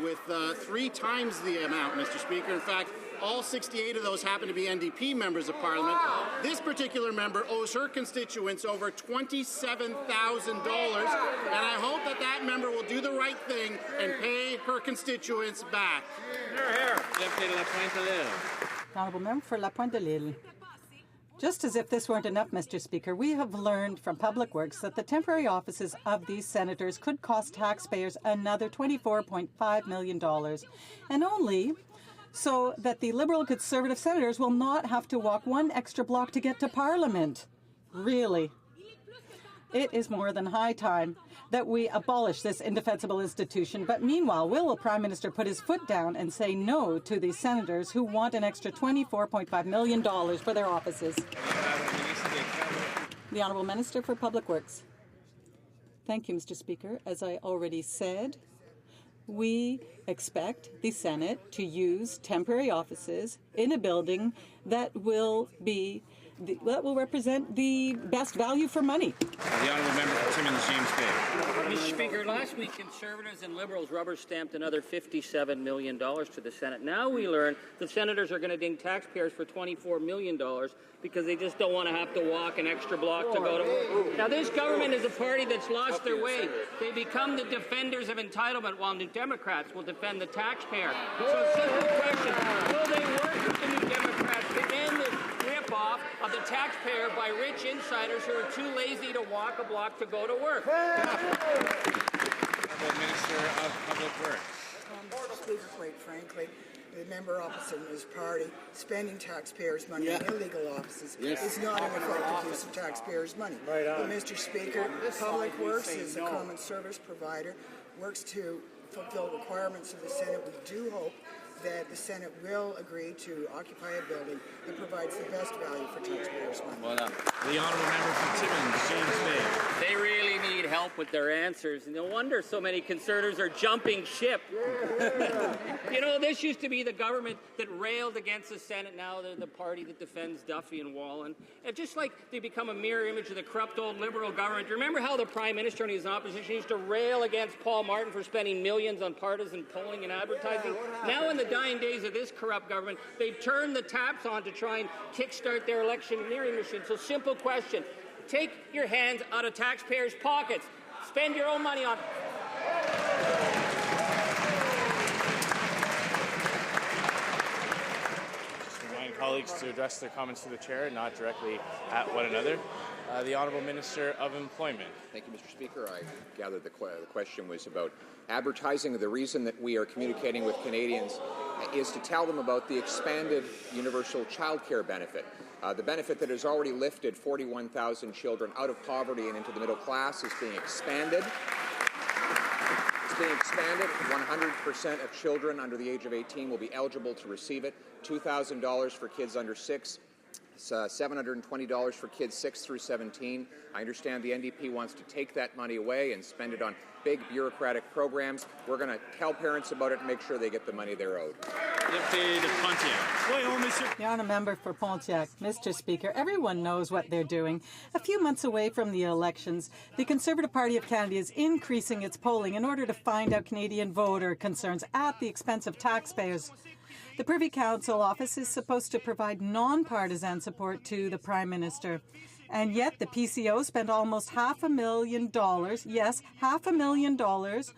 with 3 times the amount, Mr. Speaker. In fact, all 68 of those happen to be NDP members of Parliament. This particular member owes her constituents over $27,000, and I hope that that member will do the right thing and pay her constituents back. Honourable Member for La Pointe de l'Île. Just as if this weren't enough, Mr. Speaker, we have learned from Public Works that the temporary offices of these senators could cost taxpayers another $24.5 million, and only so that the Liberal and Conservative senators will not have to walk one extra block to get to Parliament. Really? It is more than high time that we abolish this indefensible institution. But meanwhile, will the Prime Minister put his foot down and say no to the senators who want an extra $24.5 million for their offices? The Honourable Minister for Public Works. Thank you, Mr. Speaker. As I already said, we expect the Senate to use temporary offices in a building that will represent the best value for money. The Honourable Member for Timmins James Bay. Mr. Speaker, last week Conservatives and Liberals rubber-stamped another $57 million to the Senate. Now we learn the Senators are going to ding taxpayers for $24 million because they just don't want to have to walk an extra block to go to work. Now this government is a party that's lost their way. They become the defenders of entitlement while New Democrats will defend the taxpayer. So simple question, will they work with the New Democrats to end this rip-off of the taxpayer by rich insiders who are too lazy to walk a block to go to work? Minister of Public Works. Mr. Speaker, quite frankly, the member opposite in his party spending taxpayers' money in illegal offices is not an effective use of taxpayers' money. But Mr. Speaker, Public Works is a common service provider, works to fulfill requirements of the Senate. We do hope that the Senate will agree to occupy a building that provides the best value for taxpayers' money. Well done. The honourable member for Timmins, James Bay. They really need help with their answers. No wonder so many Conservatives are jumping ship. You know, this used to be the government that railed against the Senate. Now they're the party that defends Duffy and Wallen. And just like they become a mirror image of the corrupt old Liberal government. Remember how the Prime Minister, when he was in opposition, used to rail against Paul Martin for spending millions on partisan polling and advertising? Now in the dying days of this corrupt government, they've turned the taps on to try and kickstart their electioneering machine. So simple question. Take your hands out of taxpayers' pockets. Spend your own money on... Just remind colleagues to address their comments to the chair, not directly at one another. The Honourable Minister of Employment. Thank you, Mr. Speaker. I gather the question was about advertising. The reason that we are communicating with Canadians is to tell them about the expanded universal child care benefit. The benefit that has already lifted 41,000 children out of poverty and into the middle class is being expanded. It's being expanded. 100% of children under the age of 18 will be eligible to receive it. $2,000 for kids under 6. It's $720 for kids 6 through 17. I understand the NDP wants to take that money away and spend it on big bureaucratic programs. We're going to tell parents about it and make sure they get the money they're owed. The honourable member for Pontiac. Mr. Speaker, everyone knows what they're doing. A few months away from the elections, the Conservative Party of Canada is increasing its polling in order to find out Canadian voter concerns at the expense of taxpayers. The Privy Council office is supposed to provide non-partisan support to the Prime Minister. And yet the PCO spent almost $500,000, yes, $500,000,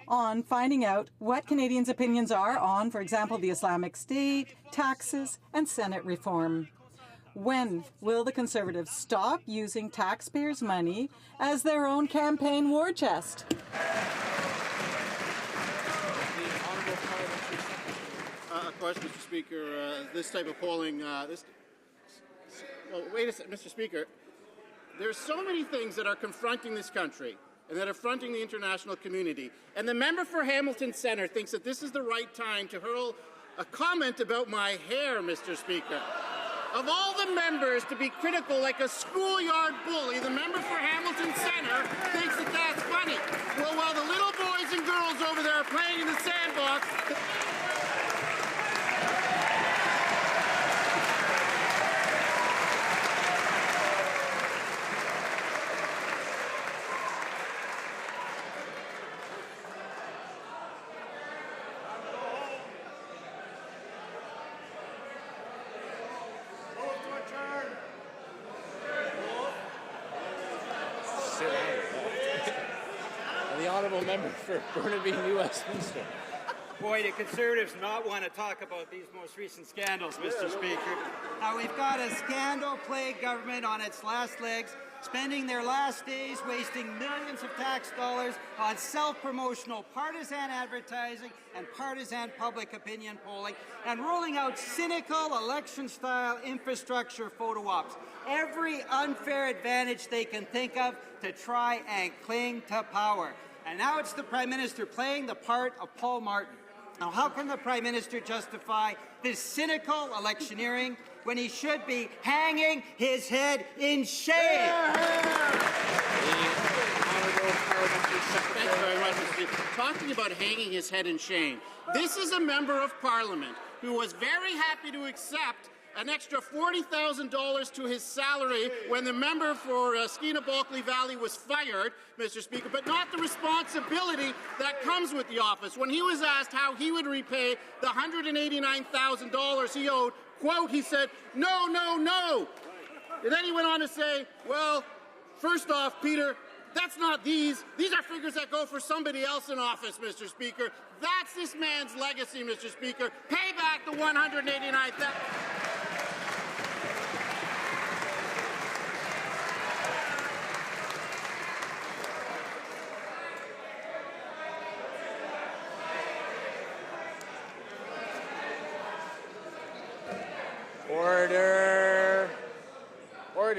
on finding out what Canadians' opinions are on, for example, the Islamic State, taxes, and Senate reform. When will the Conservatives stop using taxpayers' money as their own campaign war chest? Of course, Mr. Speaker, this type of polling, well, wait a second, Mr. Speaker. There are so many things that are confronting this country and that are confronting the international community. And the member for Hamilton Centre thinks that this is the right time to hurl a comment about my hair, Mr. Speaker. Of all the members to be critical like a schoolyard bully, the member for Hamilton Centre thinks that that's funny. Well, while the little boys and girls over there are playing in the sandbox... The Honourable Member for Burnaby, New Westminster. Boy, do Conservatives not want to talk about these most recent scandals, Mr. Speaker. We've got a scandal-plagued government on its last legs, spending their last days wasting millions of tax dollars on self-promotional partisan advertising and partisan public opinion polling, and rolling out cynical election-style infrastructure photo ops. Every unfair advantage they can think of to try and cling to power. And now it's the Prime Minister playing the part of Paul Martin. Now, how can the Prime Minister justify this cynical electioneering when he should be hanging his head in shame? Thank you very much, Mr. Speaker. Talking about hanging his head in shame, this is a member of Parliament who was very happy to accept an extra $40,000 to his salary when the member for Skeena-Bulkley Valley was fired, Mr. Speaker, but not the responsibility that comes with the office. When he was asked how he would repay the $189,000 he owed, quote, he said, "No, no, no." And then he went on to say, well, first off, Peter, that's not these. These are figures that go for somebody else in office, Mr. Speaker. That's this man's legacy, Mr. Speaker. Pay back the $189,000. Order.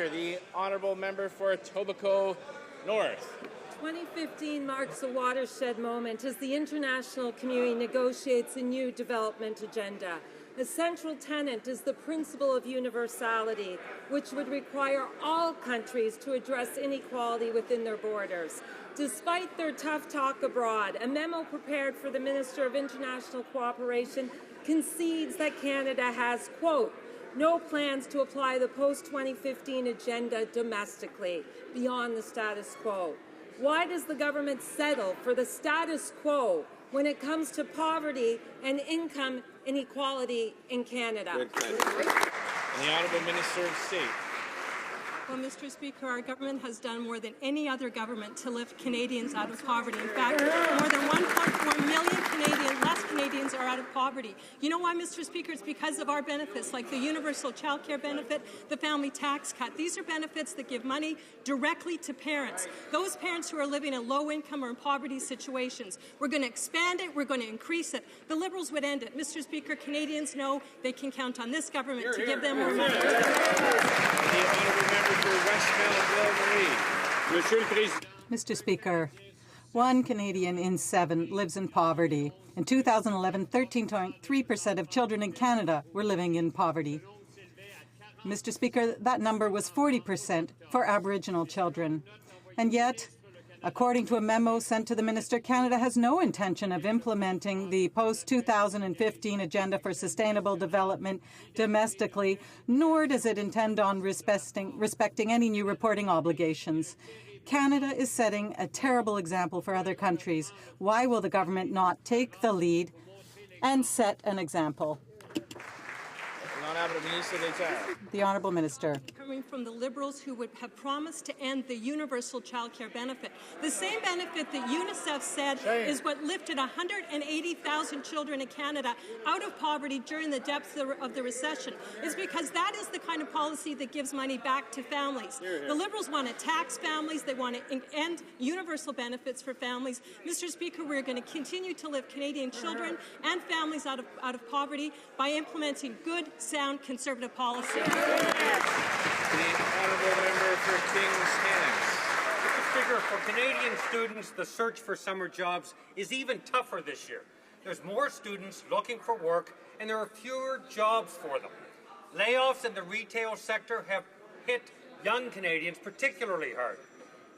The Honourable Member for Etobicoke North. 2015 marks a watershed moment as the international community negotiates a new development agenda. A central tenet is the principle of universality, which would require all countries to address inequality within their borders. Despite their tough talk abroad, a memo prepared for the Minister of International Cooperation concedes that Canada has, quote, no plans to apply the post-2015 agenda domestically, beyond the status quo. Why does the government settle for the status quo when it comes to poverty and income inequality in Canada? And the Honourable Minister of State. Well, Mr. Speaker, our government has done more than any other government to lift Canadians out of poverty. In fact, more than 1.4 million less Canadians are out of poverty. You know why, Mr. Speaker? It's because of our benefits, like the universal child care benefit, the family tax cut. These are benefits that give money directly to parents, those parents who are living in low-income or in poverty situations. We're going to expand it. We're going to increase it. The Liberals would end it. Mr. Speaker, Canadians know they can count on this government to give them more money. Mr. Speaker, 1 Canadian in 7 lives in poverty. In 2011, 13.3% of children in Canada were living in poverty. Mr. Speaker, that number was 40% for Aboriginal children. And yet, according to a memo sent to the Minister, Canada has no intention of implementing the post-2015 Agenda for Sustainable Development domestically, nor does it intend on respecting any new reporting obligations. Canada is setting a terrible example for other countries. Why will the government not take the lead and set an example? The Honourable Minister. Coming from the Liberals who would have promised to end the universal child care benefit. The same benefit that UNICEF said is what lifted 180,000 children in Canada out of poverty during the depths of the recession. Is because that is the kind of policy that gives money back to families. The Liberals want to tax families. They want to end universal benefits for families. Mr. Speaker, we're going to continue to lift Canadian children and families out of poverty by implementing good, sound Conservative policy. The Honourable Member for Kings Hands. Mr. Speaker, for Canadian students, the search for summer jobs is even tougher this year. There's more students looking for work, and there are fewer jobs for them. Layoffs in the retail sector have hit young Canadians particularly hard.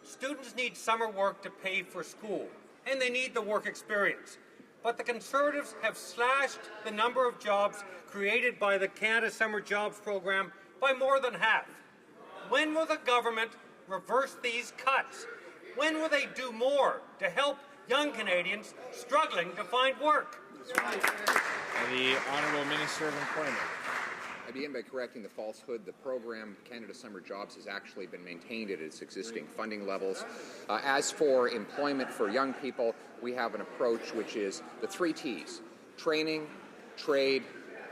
Students need summer work to pay for school, and they need the work experience. But the Conservatives have slashed the number of jobs created by the Canada Summer Jobs Program by more than half. When will the government reverse these cuts? When will they do more to help young Canadians struggling to find work? And the Honourable Minister of Employment. I begin by correcting the falsehood. The program, Canada Summer Jobs, has actually been maintained at its existing funding levels. As for employment for young people, we have an approach which is the 3 T's: training, trade,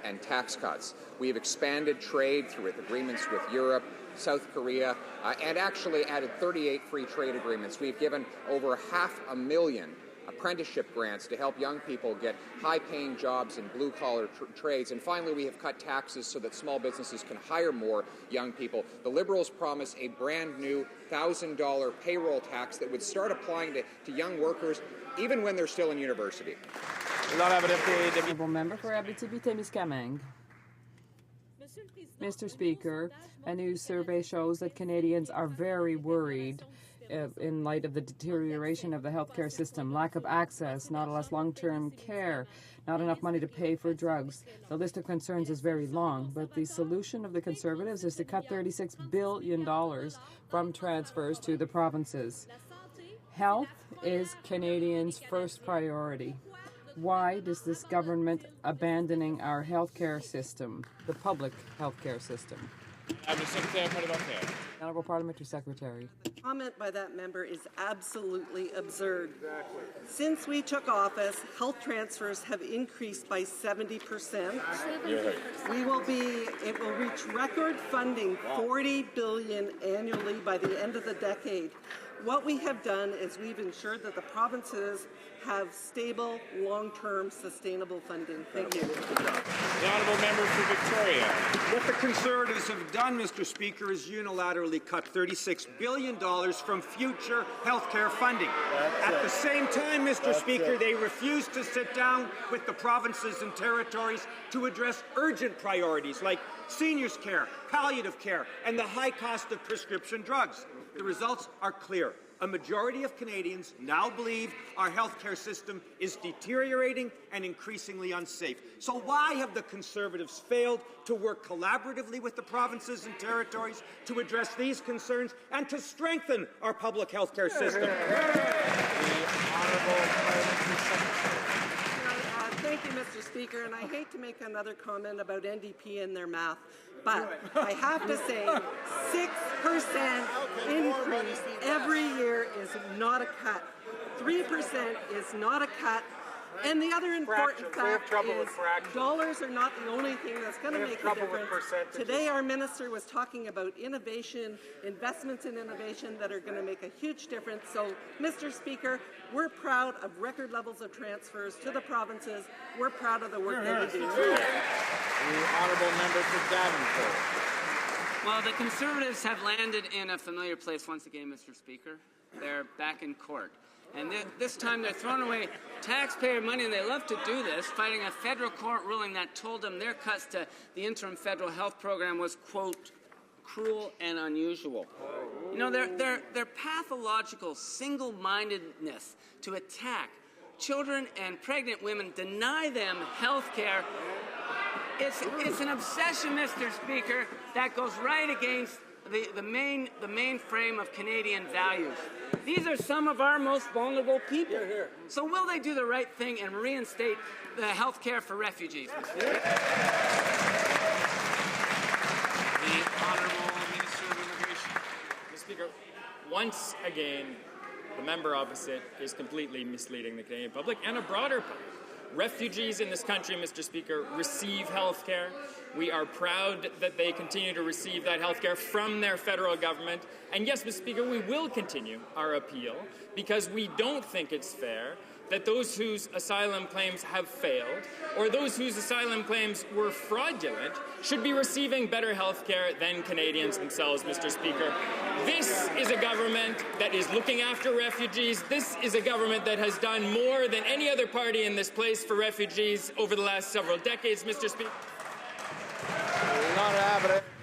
and tax cuts. We have expanded trade through agreements with Europe, South Korea, and actually added 38 free trade agreements. We've given over 500,000 apprenticeship grants to help young people get high-paying jobs in blue-collar trades. And finally, we have cut taxes so that small businesses can hire more young people. The Liberals promise a brand-new $1,000 payroll tax that would start applying to young workers even when they're still in university. Honourable Member for Abitibi-Témiscamingue. Mr. Speaker, a new survey shows that Canadians are very worried in light of the deterioration of the healthcare system, lack of access, not enough long-term care, not enough money to pay for drugs. The list of concerns is very long, but the solution of the Conservatives is to cut $36 billion from transfers to the provinces. Health is Canadians' first priority. Why does this government abandoning our healthcare system, the public healthcare system? Honourable Parliamentary Secretary. Comment by that member is absolutely absurd. Since we took office, health transfers have increased by 70%. It will reach record funding, $40 billion annually by the end of the decade. What we have done is we've ensured that the provinces have stable, long-term, sustainable funding. Thank you. The honourable member for Victoria. What the Conservatives have done, Mr. Speaker, is unilaterally cut $36 billion from future health care funding. At the same time, Mr. Speaker, they refuse to sit down with the provinces and territories to address urgent priorities like seniors' care, palliative care, and the high cost of prescription drugs. The results are clear. A majority of Canadians now believe our healthcare system is deteriorating and increasingly unsafe. So why have the Conservatives failed to work collaboratively with the provinces and territories to address these concerns and to strengthen our public healthcare system? Thank you, Mr. Speaker, and I hate to make another comment about NDP and their math, but I have to say 6% increase every year is not a cut. 3% is not a cut. And the other important fact is dollars are not the only thing that's going to make a difference. Today our minister was talking about innovation, investments in innovation that are going to make a huge difference. So, Mr. Speaker, we're proud of record levels of transfers to the provinces. We're proud of the work that we do. The honourable member for Davenport. Well, the Conservatives have landed in a familiar place once again, Mr. Speaker. They're back in court. And this time they're throwing away taxpayer money, and they love to do this, fighting a federal court ruling that told them their cuts to the interim federal health program was, quote, cruel and unusual. You know, their pathological single-mindedness to attack children and pregnant women, deny them health care, it's an obsession, Mr. Speaker, that goes right against the main frame of Canadian values. These are some of our most vulnerable people. So will they do the right thing and reinstate the health care for refugees? The Honourable Minister of Immigration. Mr. Speaker, once again, the member opposite is completely misleading the Canadian public and a broader public. Refugees in this country, Mr. Speaker, receive health care. We are proud that they continue to receive that health care from their federal government. And yes, Mr. Speaker, we will continue our appeal because we don't think it's fair that those whose asylum claims have failed or those whose asylum claims were fraudulent should be receiving better health care than Canadians themselves, Mr. Speaker. This is a government that is looking after refugees. This is a government that has done more than any other party in this place for refugees over the last several decades, Mr. Speaker.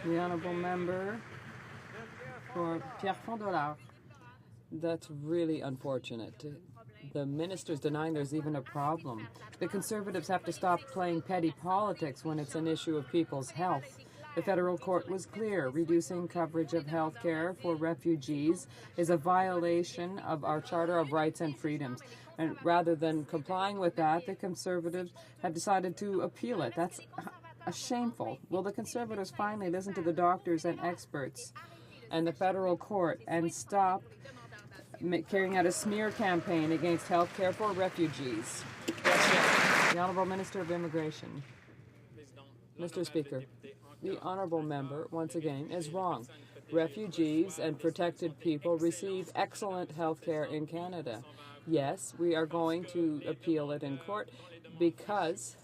The honourable member for Pierrefonds-Dollard. That's really unfortunate. The minister's denying there's even a problem. The Conservatives have to stop playing petty politics when it's an issue of people's health. The federal court was clear. Reducing coverage of health care for refugees is a violation of our Charter of Rights and Freedoms. And rather than complying with that, the Conservatives have decided to appeal it. That's shameful. Will the Conservatives finally listen to the doctors and experts and the federal court and stop carrying out a smear campaign against health care for refugees? The Honourable Minister of Immigration. Mr. Speaker, the honourable member, once again, is wrong. Refugees and protected people receive excellent health care in Canada. Yes, we are going to appeal it in court because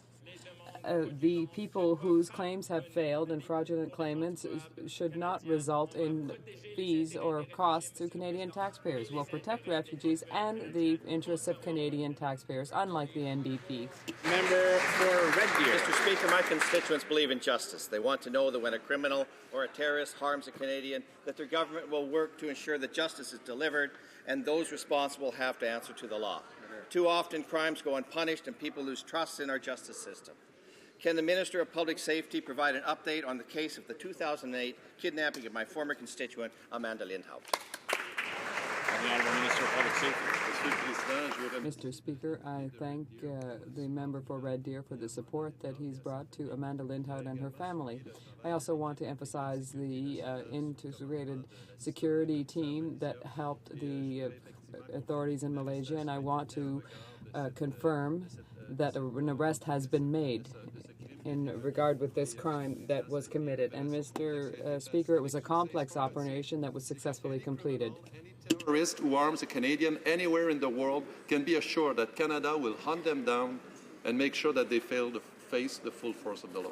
the people whose claims have failed and fraudulent claimants should not result in fees or costs to Canadian taxpayers. We'll protect refugees and the interests of Canadian taxpayers, unlike the NDP. Member for Red Deer. Mr. Speaker, my constituents believe in justice. They want to know that when a criminal or a terrorist harms a Canadian, that their government will work to ensure that justice is delivered and those responsible have to answer to the law. Too often, crimes go unpunished and people lose trust in our justice system. Can the Minister of Public Safety provide an update on the case of the 2008 kidnapping of my former constituent, Amanda Lindhout? The Honourable Minister of Public Safety. Mr. Speaker, I thank the member for Red Deer for the support that he's brought to Amanda Lindhout and her family. I also want to emphasize the integrated security team that helped the authorities in Malaysia, and I want to confirm that an arrest has been made in regard with this crime that was committed. And Mr. Speaker, it was a complex operation that was successfully completed. terrorist who harms a Canadian anywhere in the world can be assured that Canada will hunt them down and make sure that they fail to face the full force of the law.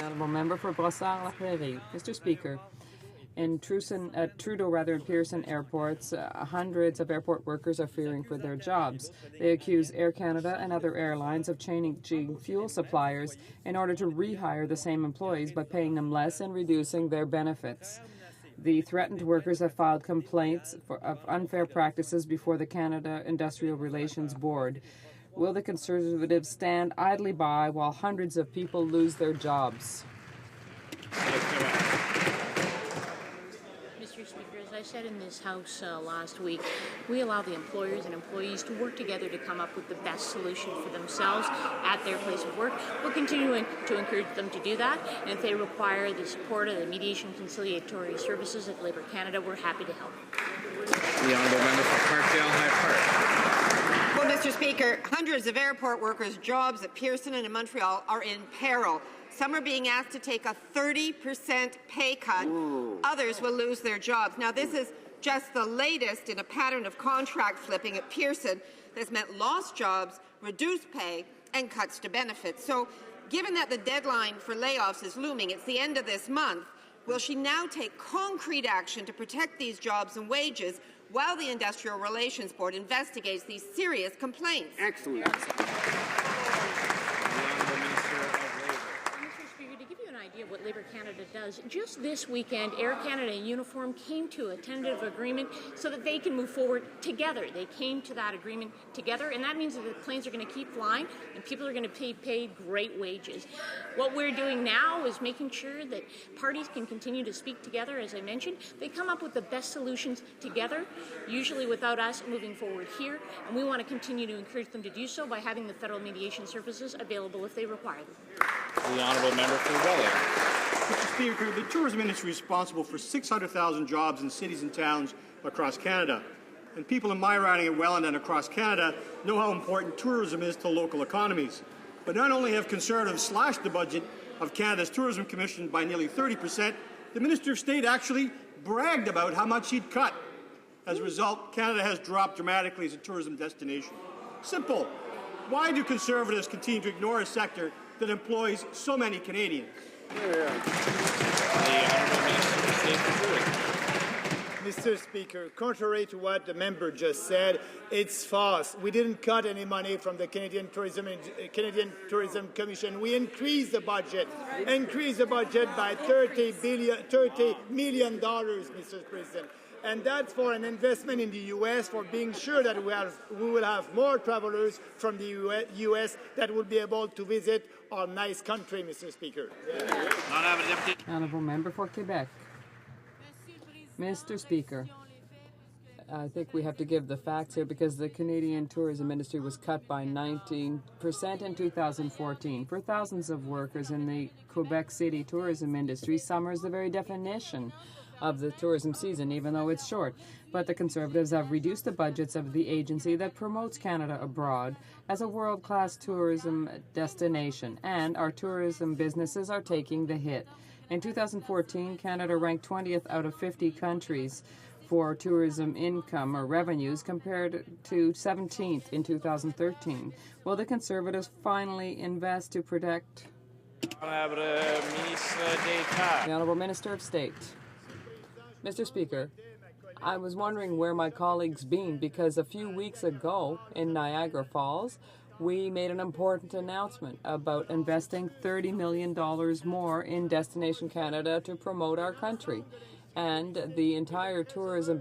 Honourable member for Brossard-La Prairie. Mr. Speaker, in Trudeau and Pearson airports, hundreds of airport workers are fearing for their jobs. They accuse Air Canada and other airlines of changing fuel suppliers in order to rehire the same employees by paying them less and reducing their benefits. The threatened workers have filed complaints of unfair practices before the Canada Industrial Relations Board. Will the Conservatives stand idly by while hundreds of people lose their jobs? Mr. Speaker, as I said in this House last week, we allow the employers and employees to work together to come up with the best solution for themselves at their place of work. We'll continue to encourage them to do that, and if they require the support of the mediation conciliatory services at Labour Canada, we're happy to help. The honourable member for Parkdale High Park. Well, Mr. Speaker, hundreds of airport workers' jobs at Pearson and in Montreal are in peril. Some are being asked to take a 30% pay cut. Others will lose their jobs. Now, this is just the latest in a pattern of contract flipping at Pearson that's meant lost jobs, reduced pay, and cuts to benefits. So, given that the deadline for layoffs is looming, it's the end of this month, will she now take concrete action to protect these jobs and wages while the Industrial Relations Board investigates these serious complaints? Excellent. Of what Labour Canada does. Just this weekend, Air Canada in uniform came to a tentative agreement so that they can move forward together. They came to that agreement together, and that means that the planes are going to keep flying and people are going to be paid great wages. What we're doing now is making sure that parties can continue to speak together. As I mentioned, they come up with the best solutions together, usually without us moving forward here, and we want to continue to encourage them to do so by having the federal mediation services available if they require them. The honourable member for Welland. Mr. Speaker, the tourism industry is responsible for 600,000 jobs in cities and towns across Canada. And people in my riding at Welland and across Canada know how important tourism is to local economies. But not only have Conservatives slashed the budget of Canada's Tourism Commission by nearly 30%, the Minister of State actually bragged about how much he'd cut. As a result, Canada has dropped dramatically as a tourism destination. Simple. Why do Conservatives continue to ignore a sector that employs so many Canadians? Mr. Speaker, contrary to what the member just said, it's false. We didn't cut any money from the Canadian Tourism Commission. We increased the budget by $30 million, Mr. President. And that's for an investment in the U.S., for being sure that we will have more travelers from the U.S. that will be able to visit our nice country, Mr. Speaker. Honourable member for Quebec. Mr. Speaker, I think we have to give the facts here because the Canadian tourism industry was cut by 19% in 2014. For thousands of workers in the Quebec City tourism industry, summer is the very definition of the tourism season, even though it's short. But the Conservatives have reduced the budgets of the agency that promotes Canada abroad as a world-class tourism destination, and our tourism businesses are taking the hit. In 2014, Canada ranked 20th out of 50 countries for tourism income or revenues compared to 17th in 2013. Will the Conservatives finally invest to protect the Honourable Minister of State? Mr. Speaker, I was wondering where my colleagues been because a few weeks ago in Niagara Falls, we made an important announcement about investing $30 million more in Destination Canada to promote our country. And the entire tourism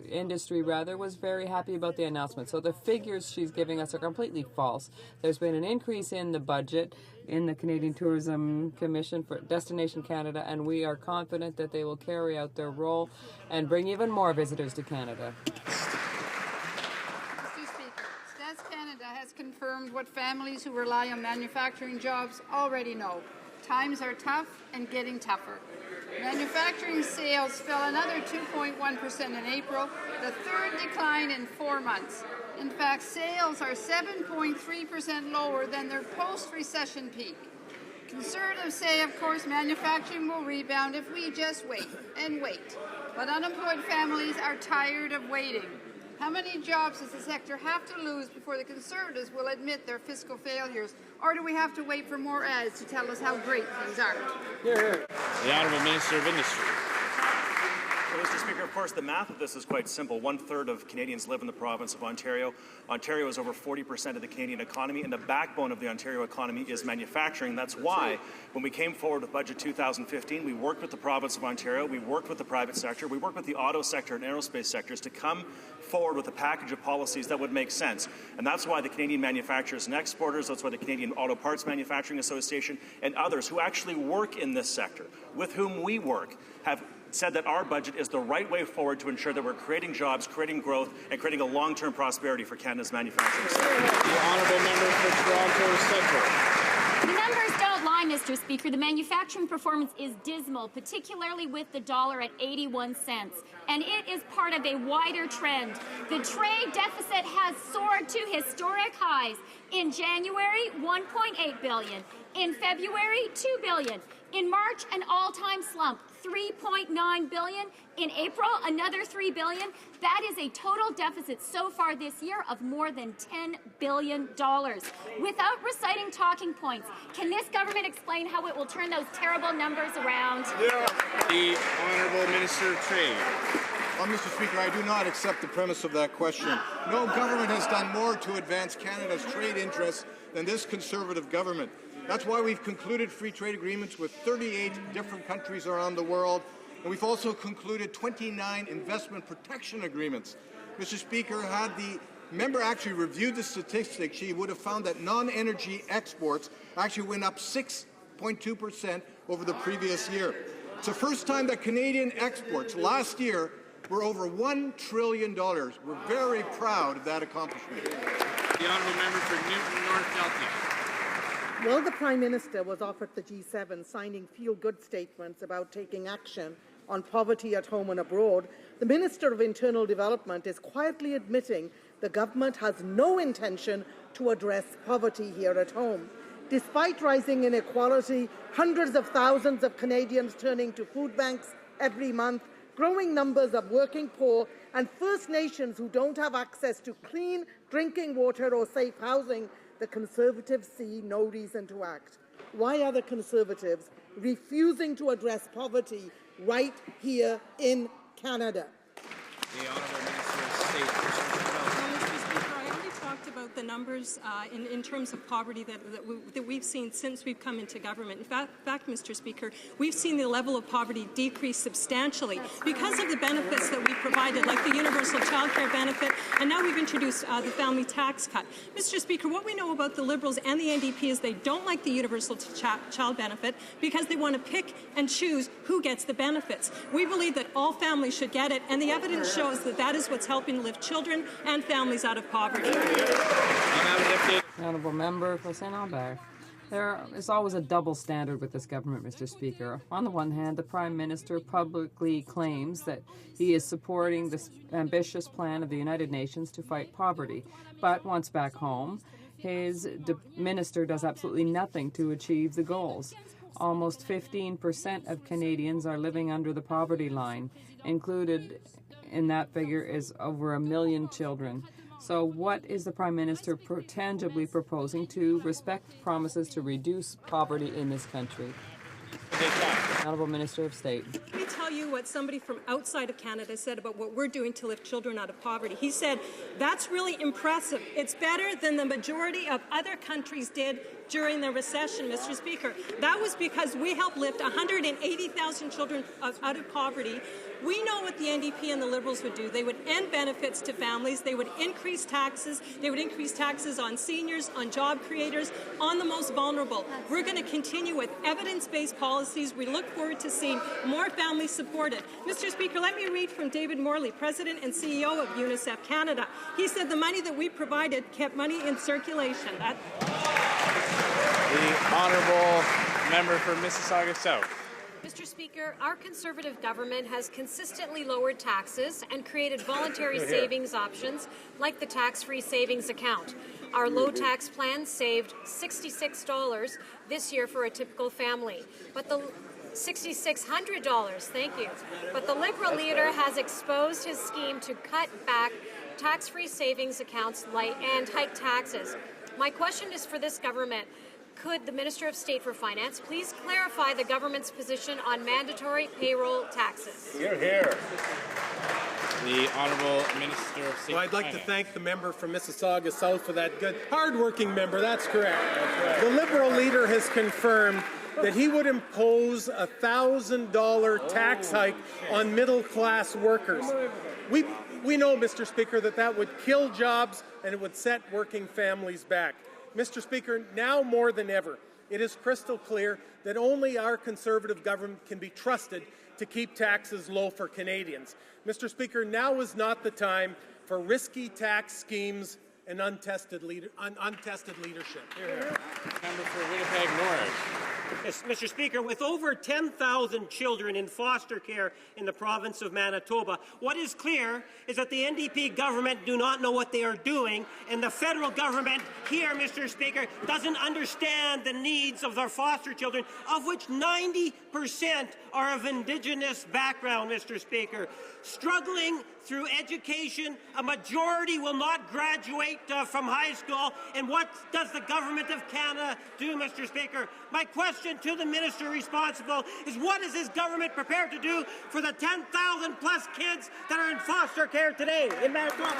industry was very happy about the announcement. So the figures she's giving us are completely false. There's been an increase in the budget in the Canadian Tourism Commission for Destination Canada, and we are confident that they will carry out their role and bring even more visitors to Canada. Mr. Speaker, Stats Canada has confirmed what families who rely on manufacturing jobs already know. Times are tough and getting tougher. Manufacturing sales fell another 2.1% in April, the third decline in 4 months. In fact, sales are 7.3% lower than their post-recession peak. Conservatives say, of course, manufacturing will rebound if we just wait and wait. But unemployed families are tired of waiting. How many jobs does the sector have to lose before the Conservatives will admit their fiscal failures? Or do we have to wait for more ads to tell us how great things are? The Honourable Minister of Industry. Well, Mr. Speaker, of course, the math of this is quite simple. 1/3 of Canadians live in the province of Ontario. Ontario is over 40% of the Canadian economy, and the backbone of the Ontario economy is manufacturing. That's why, when we came forward with Budget 2015, we worked with the province of Ontario, we worked with the private sector, we worked with the auto sector and aerospace sectors to come forward with a package of policies that would make sense. And that's why the Canadian Manufacturers and Exporters, that's why the Canadian Auto Parts Manufacturing Association, and others who actually work in this sector, with whom we work, have said that our budget is the right way forward to ensure that we're creating jobs, creating growth, and creating a long-term prosperity for Canada's manufacturing sector. The Honourable Member for Toronto Central. The numbers don't lie, Mr. Speaker. The manufacturing performance is dismal, particularly with the dollar at 81 cents. And it is part of a wider trend. The trade deficit has soared to historic highs. In January, $1.8 billion. In February, $2 billion. In March, an all-time slump, $3.9 billion. In April, another $3 billion. That is a total deficit so far this year of more than $10 billion. Without reciting talking points, can this government explain how it will turn those terrible numbers around? The Honourable Minister of Trade. Well, Mr. Speaker, I do not accept the premise of that question. No government has done more to advance Canada's trade interests than this Conservative government. That's why we've concluded free trade agreements with 38 different countries around the world, and we've also concluded 29 investment protection agreements. Mr. Speaker, had the member actually reviewed the statistics, she would have found that non-energy exports actually went up 6.2% over the previous year. It's the first time that Canadian exports last year were over $1 trillion. We're very proud of that accomplishment. The Honourable Member for Newton North Delta. While the Prime Minister was off at the G7 signing feel-good statements about taking action on poverty at home and abroad, the Minister of Internal Development is quietly admitting the government has no intention to address poverty here at home. Despite rising inequality, hundreds of thousands of Canadians turning to food banks every month, growing numbers of working poor, and First Nations who don't have access to clean drinking water or safe housing, the Conservatives see no reason to act. Why are the Conservatives refusing to address poverty right here in Canada? The Honourable Minister of State for Social Development. Mr. Speaker, I already talked about the numbers in terms of poverty that we've seen since we've come into government. In fact, Mr. Speaker, we've seen the level of poverty decrease substantially because of the benefits that we provided, like the universal child care benefit, and now we've introduced the family tax cut. Mr. Speaker, what we know about the Liberals and the NDP is they don't like the universal child benefit because they want to pick and choose who gets the benefits. We believe that all families should get it, and the evidence shows that that is what's helping lift children and families out of poverty. Honourable Member for St. Albert. There is always a double standard with this government, Mr. Speaker. On the one hand, the Prime Minister publicly claims that he is supporting this ambitious plan of the United Nations to fight poverty. But once back home, his minister does absolutely nothing to achieve the goals. Almost 15% of Canadians are living under the poverty line. Included in that figure is over 1 million children. So what is the Prime Minister tangibly proposing to respect promises to reduce poverty in this country? Honourable Minister of State. Let me tell you what somebody from outside of Canada said about what we're doing to lift children out of poverty. He said, that's really impressive. It's better than the majority of other countries did during the recession, Mr. Speaker. That was because we helped lift 180,000 children out of poverty. We know what the NDP and the Liberals would do. They would end benefits to families. They would increase taxes. They would increase taxes on seniors, on job creators, on the most vulnerable. We're going to continue with evidence-based policies. We look forward to seeing more families supported. Mr. Speaker, let me read from David Morley, President and CEO of UNICEF Canada. He said the money that we provided kept money in circulation. The Honourable Member for Mississauga South. Mr. Speaker, our Conservative government has consistently lowered taxes and created voluntary savings options like the tax-free savings account. Our low-tax plan saved $66 this year for a typical family. But the $6,600. Thank you. But the Liberal leader has exposed his scheme to cut back tax-free savings accounts and hike taxes. My question is for this government. Could the Minister of State for Finance please clarify the government's position on mandatory payroll taxes? Hear, hear. The Honourable Minister of State Well, I'd like to thank the member from Mississauga South for that good, hard-working member. That's correct. That's right. The Liberal leader has confirmed that he would impose a $1,000 tax hike on middle-class workers. We know, Mr. Speaker, that would kill jobs and it would set working families back. Mr. Speaker, now more than ever, it is crystal clear that only our Conservative government can be trusted to keep taxes low for Canadians. Mr. Speaker, now is not the time for risky tax schemes and untested leadership. Member for Winnipeg North. Yes, Mr. Speaker, with over 10,000 children in foster care in the province of Manitoba, what is clear is that the NDP government do not know what they are doing, and the federal government here, Mr. Speaker, doesn't understand the needs of their foster children, of which 90% are of Indigenous background, Mr. Speaker. Struggling through education, a majority will not graduate from high school, and what does the Government of Canada do, Mr. Speaker? My question to the minister responsible is, what is his government prepared to do for the 10,000 plus kids that are in foster care today in Manitoba?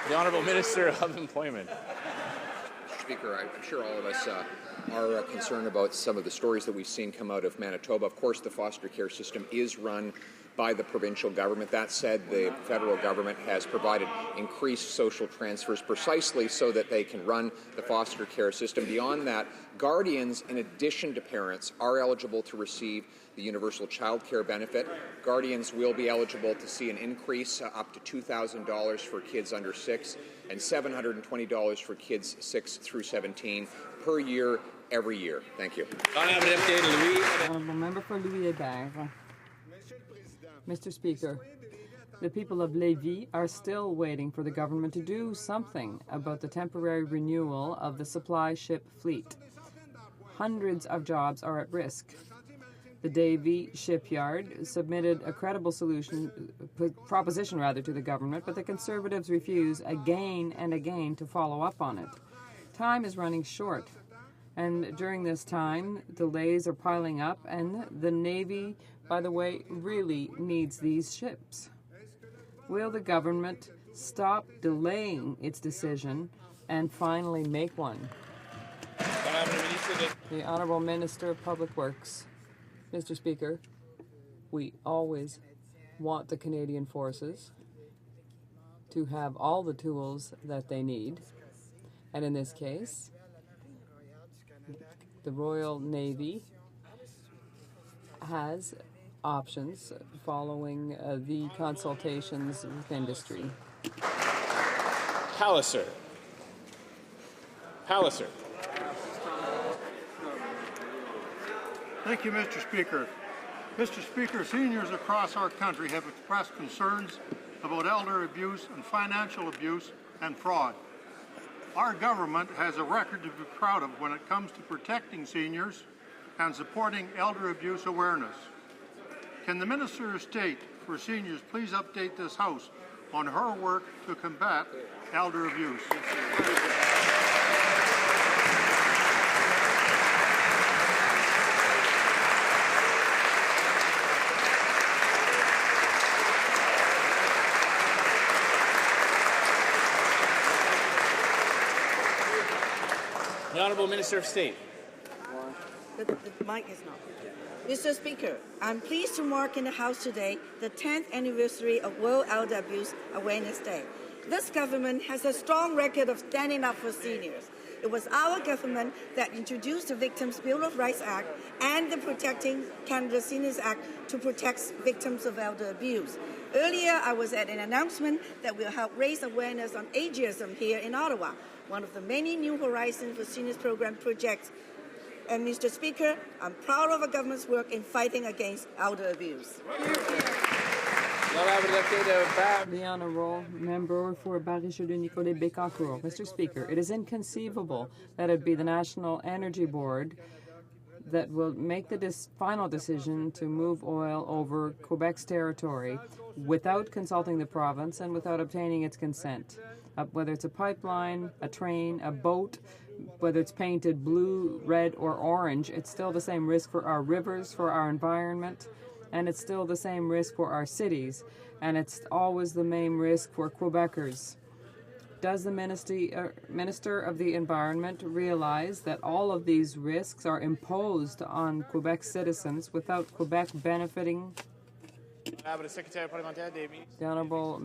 The Honourable Minister of Employment. Mr. Speaker, I'm sure all of us are concerned about some of the stories that we've seen come out of Manitoba. Of course, the foster care system is run by the provincial government. That said, the federal government has provided increased social transfers precisely so that they can run the foster care system. Beyond that, guardians, in addition to parents, are eligible to receive the universal child care benefit. Guardians will be eligible to see an increase up to $2,000 for kids under 6 and $720 for kids 6 through 17 per year, every year. Thank you. Honourable Member for Louis-Hébert. Mr. Speaker, the people of Lévis are still waiting for the government to do something about the temporary renewal of the supply ship fleet. Hundreds of jobs are at risk. The Davie shipyard submitted a credible proposition to the government, but the Conservatives refuse again and again to follow up on it. Time is running short, and during this time, delays are piling up, and the Navy, by the way, really needs these ships. Will the government stop delaying its decision and finally make one? The Honourable Minister of Public Works. Mr. Speaker, we always want the Canadian Forces to have all the tools that they need. And in this case, the Royal Navy has options following the consultations with industry. Palliser. Thank you, Mr. Speaker. Mr. Speaker, seniors across our country have expressed concerns about elder abuse and financial abuse and fraud. Our government has a record to be proud of when it comes to protecting seniors and supporting elder abuse awareness. Can the Minister of State for Seniors please update this House on her work to combat elder abuse? The Honourable Minister of State. The mic is not. Mr. Speaker, I'm pleased to mark in the House today the 10th anniversary of World Elder Abuse Awareness Day. This government has a strong record of standing up for seniors. It was our government that introduced the Victims' Bill of Rights Act and the Protecting Canada Seniors Act to protect victims of elder abuse. Earlier, I was at an announcement that will help raise awareness on ageism here in Ottawa, one of the many New Horizons for Seniors program projects. And Mr. Speaker, I'm proud of our government's work in fighting against elder abuse. The Honourable Member for Barry-Nicolet-Bécancour. Mr. Speaker, it is inconceivable that it be the National Energy Board that will make the final decision to move oil over Quebec's territory without consulting the province and without obtaining its consent. Whether it's a pipeline, a train, a boat, whether it's painted blue, red, or orange, it's still the same risk for our rivers, for our environment, and it's still the same risk for our cities, and it's always the main risk for Quebecers. Does the Minister of the Environment realize that all of these risks are imposed on Quebec citizens without Quebec benefiting? The Honourable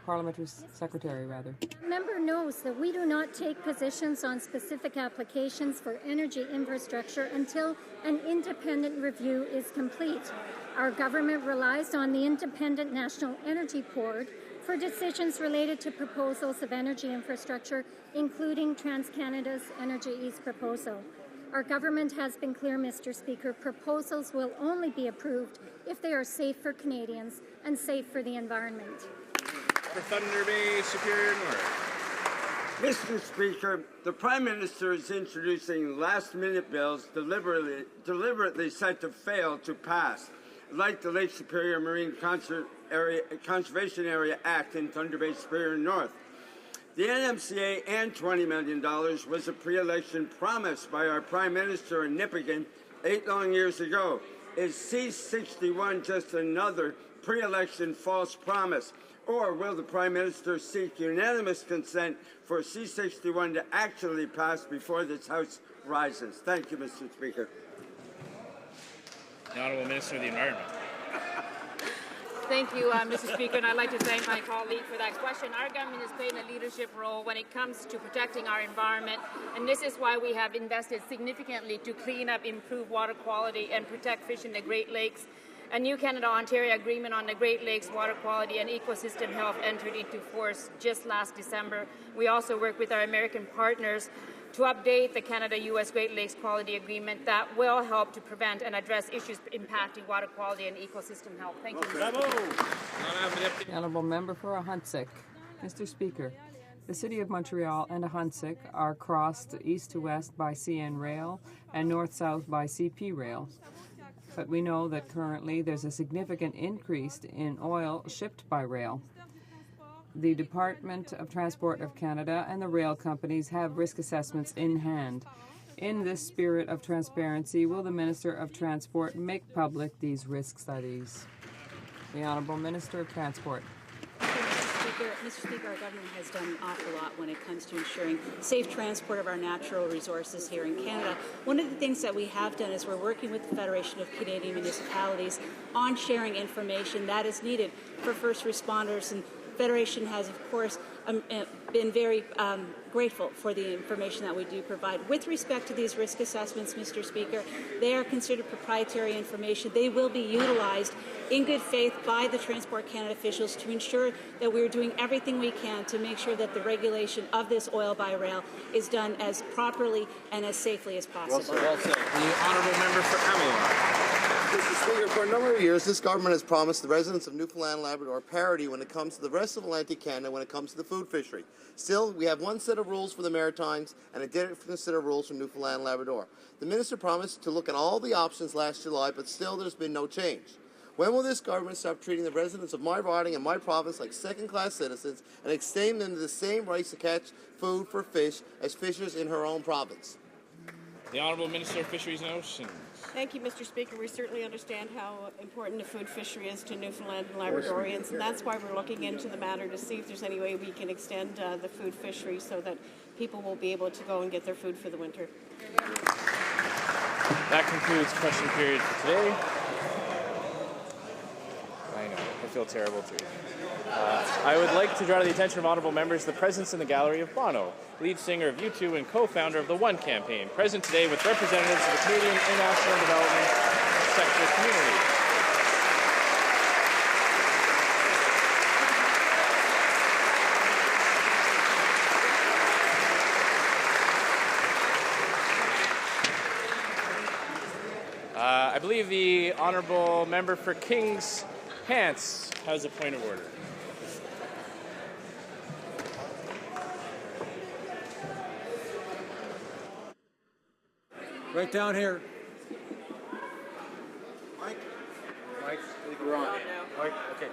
Parliamentary Secretary, rather. The member knows that we do not take positions on specific applications for energy infrastructure until an independent review is complete. Our government relies on the Independent National Energy Board for decisions related to proposals of energy infrastructure, including TransCanada's Energy East proposal. Our government has been clear, Mr. Speaker, proposals will only be approved if they are safe for Canadians and safe for the environment. For Thunder Bay, Superior North. Mr. Speaker, the Prime Minister is introducing last-minute bills deliberately set to fail to pass, like the Lake Superior Marine Conservation Area Act in Thunder Bay, Superior North. The NMCA and $20 million was a pre-election promise by our Prime Minister in Nipigon 8 long years ago. Is C-61 just another pre-election false promise? Or will the Prime Minister seek unanimous consent for C-61 to actually pass before this House rises? Thank you, Mr. Speaker. The Honourable Minister of the Environment. Thank you, Mr. Speaker, and I'd like to thank my colleague for that question. Our government is playing a leadership role when it comes to protecting our environment, and this is why we have invested significantly to clean up, improve water quality, and protect fish in the Great Lakes. A new Canada-Ontario agreement on the Great Lakes water quality and ecosystem health entered into force just last December. We also work with our American partners to update the Canada-U.S. Great Lakes Quality Agreement that will help to prevent and address issues impacting water quality and ecosystem health. Thank you. The Honourable Member for Ahuntsic. Mr. Speaker, the City of Montreal and Ahuntsic are crossed east to west by CN Rail and north-south by CP Rail. But we know that currently there's a significant increase in oil shipped by rail. The Department of Transport of Canada and the rail companies have risk assessments in hand. In this spirit of transparency, will the Minister of Transport make public these risk studies? The Honourable Minister of Transport. Mr. Speaker, our government has done an awful lot when it comes to ensuring safe transport of our natural resources here in Canada. One of the things that we have done is we're working with the Federation of Canadian Municipalities on sharing information that is needed for first responders, and Federation has, of course, been very grateful for the information that we do provide. With respect to these risk assessments, Mr. Speaker, they are considered proprietary information. They will be utilized in good faith by the Transport Canada officials to ensure that we're doing everything we can to make sure that the regulation of this oil by rail is done as properly and as safely as possible. Well said. The Honourable Member for Avalon. Mr. Speaker, for a number of years, this government has promised the residents of Newfoundland and Labrador parity when it comes to the rest of Atlantic Canada when it comes to the food fishery. Still, we have one set of rules for the Maritimes and a different set of rules for Newfoundland and Labrador. The Minister promised to look at all the options last July, but still there's been no change. When will this government stop treating the residents of my riding and my province like second-class citizens and extend them to the same rights to catch food for fish as fishers in her own province? The Honourable Minister of Fisheries and Oceans. Thank you, Mr. Speaker. We certainly understand how important the food fishery is to Newfoundland and Labradorians, and that's why we're looking into the matter to see if there's any way we can extend the food fishery so that people will be able to go and get their food for the winter. That concludes question period for today. I know, I feel terrible too. I would like to draw to the attention of honourable members the presence in the gallery of Bono, lead singer of U2 and co-founder of the One campaign, present today with representatives of the Canadian International Development Sector community. I believe the honourable member for Kings Hance has a point of order. Right down here. Mike? Mike, I think we're on. Mike, okay.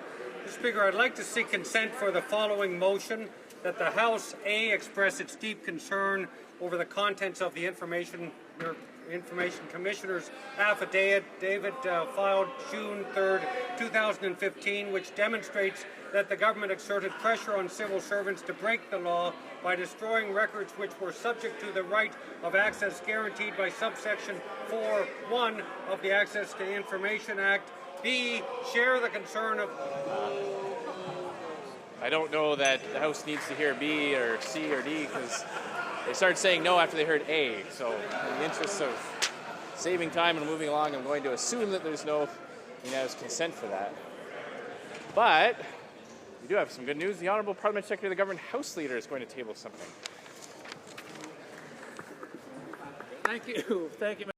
Mr. Speaker, I'd like to seek consent for the following motion, that the House A express its deep concern over the contents of the Information Commissioner's affidavit filed June 3rd, 2015, which demonstrates that the government exerted pressure on civil servants to break the law by destroying records which were subject to the right of access guaranteed by subsection 4.1 of the Access to Information Act. B, share the concern of... I don't know that the House needs to hear B or C or D because they started saying no after they heard A. So in the interest of saving time and moving along, I'm going to assume that there's no unanimous consent for that. But we do have some good news. The Honourable Parliamentary Secretary of the Government House Leader is going to table something. Thank you. Thank you.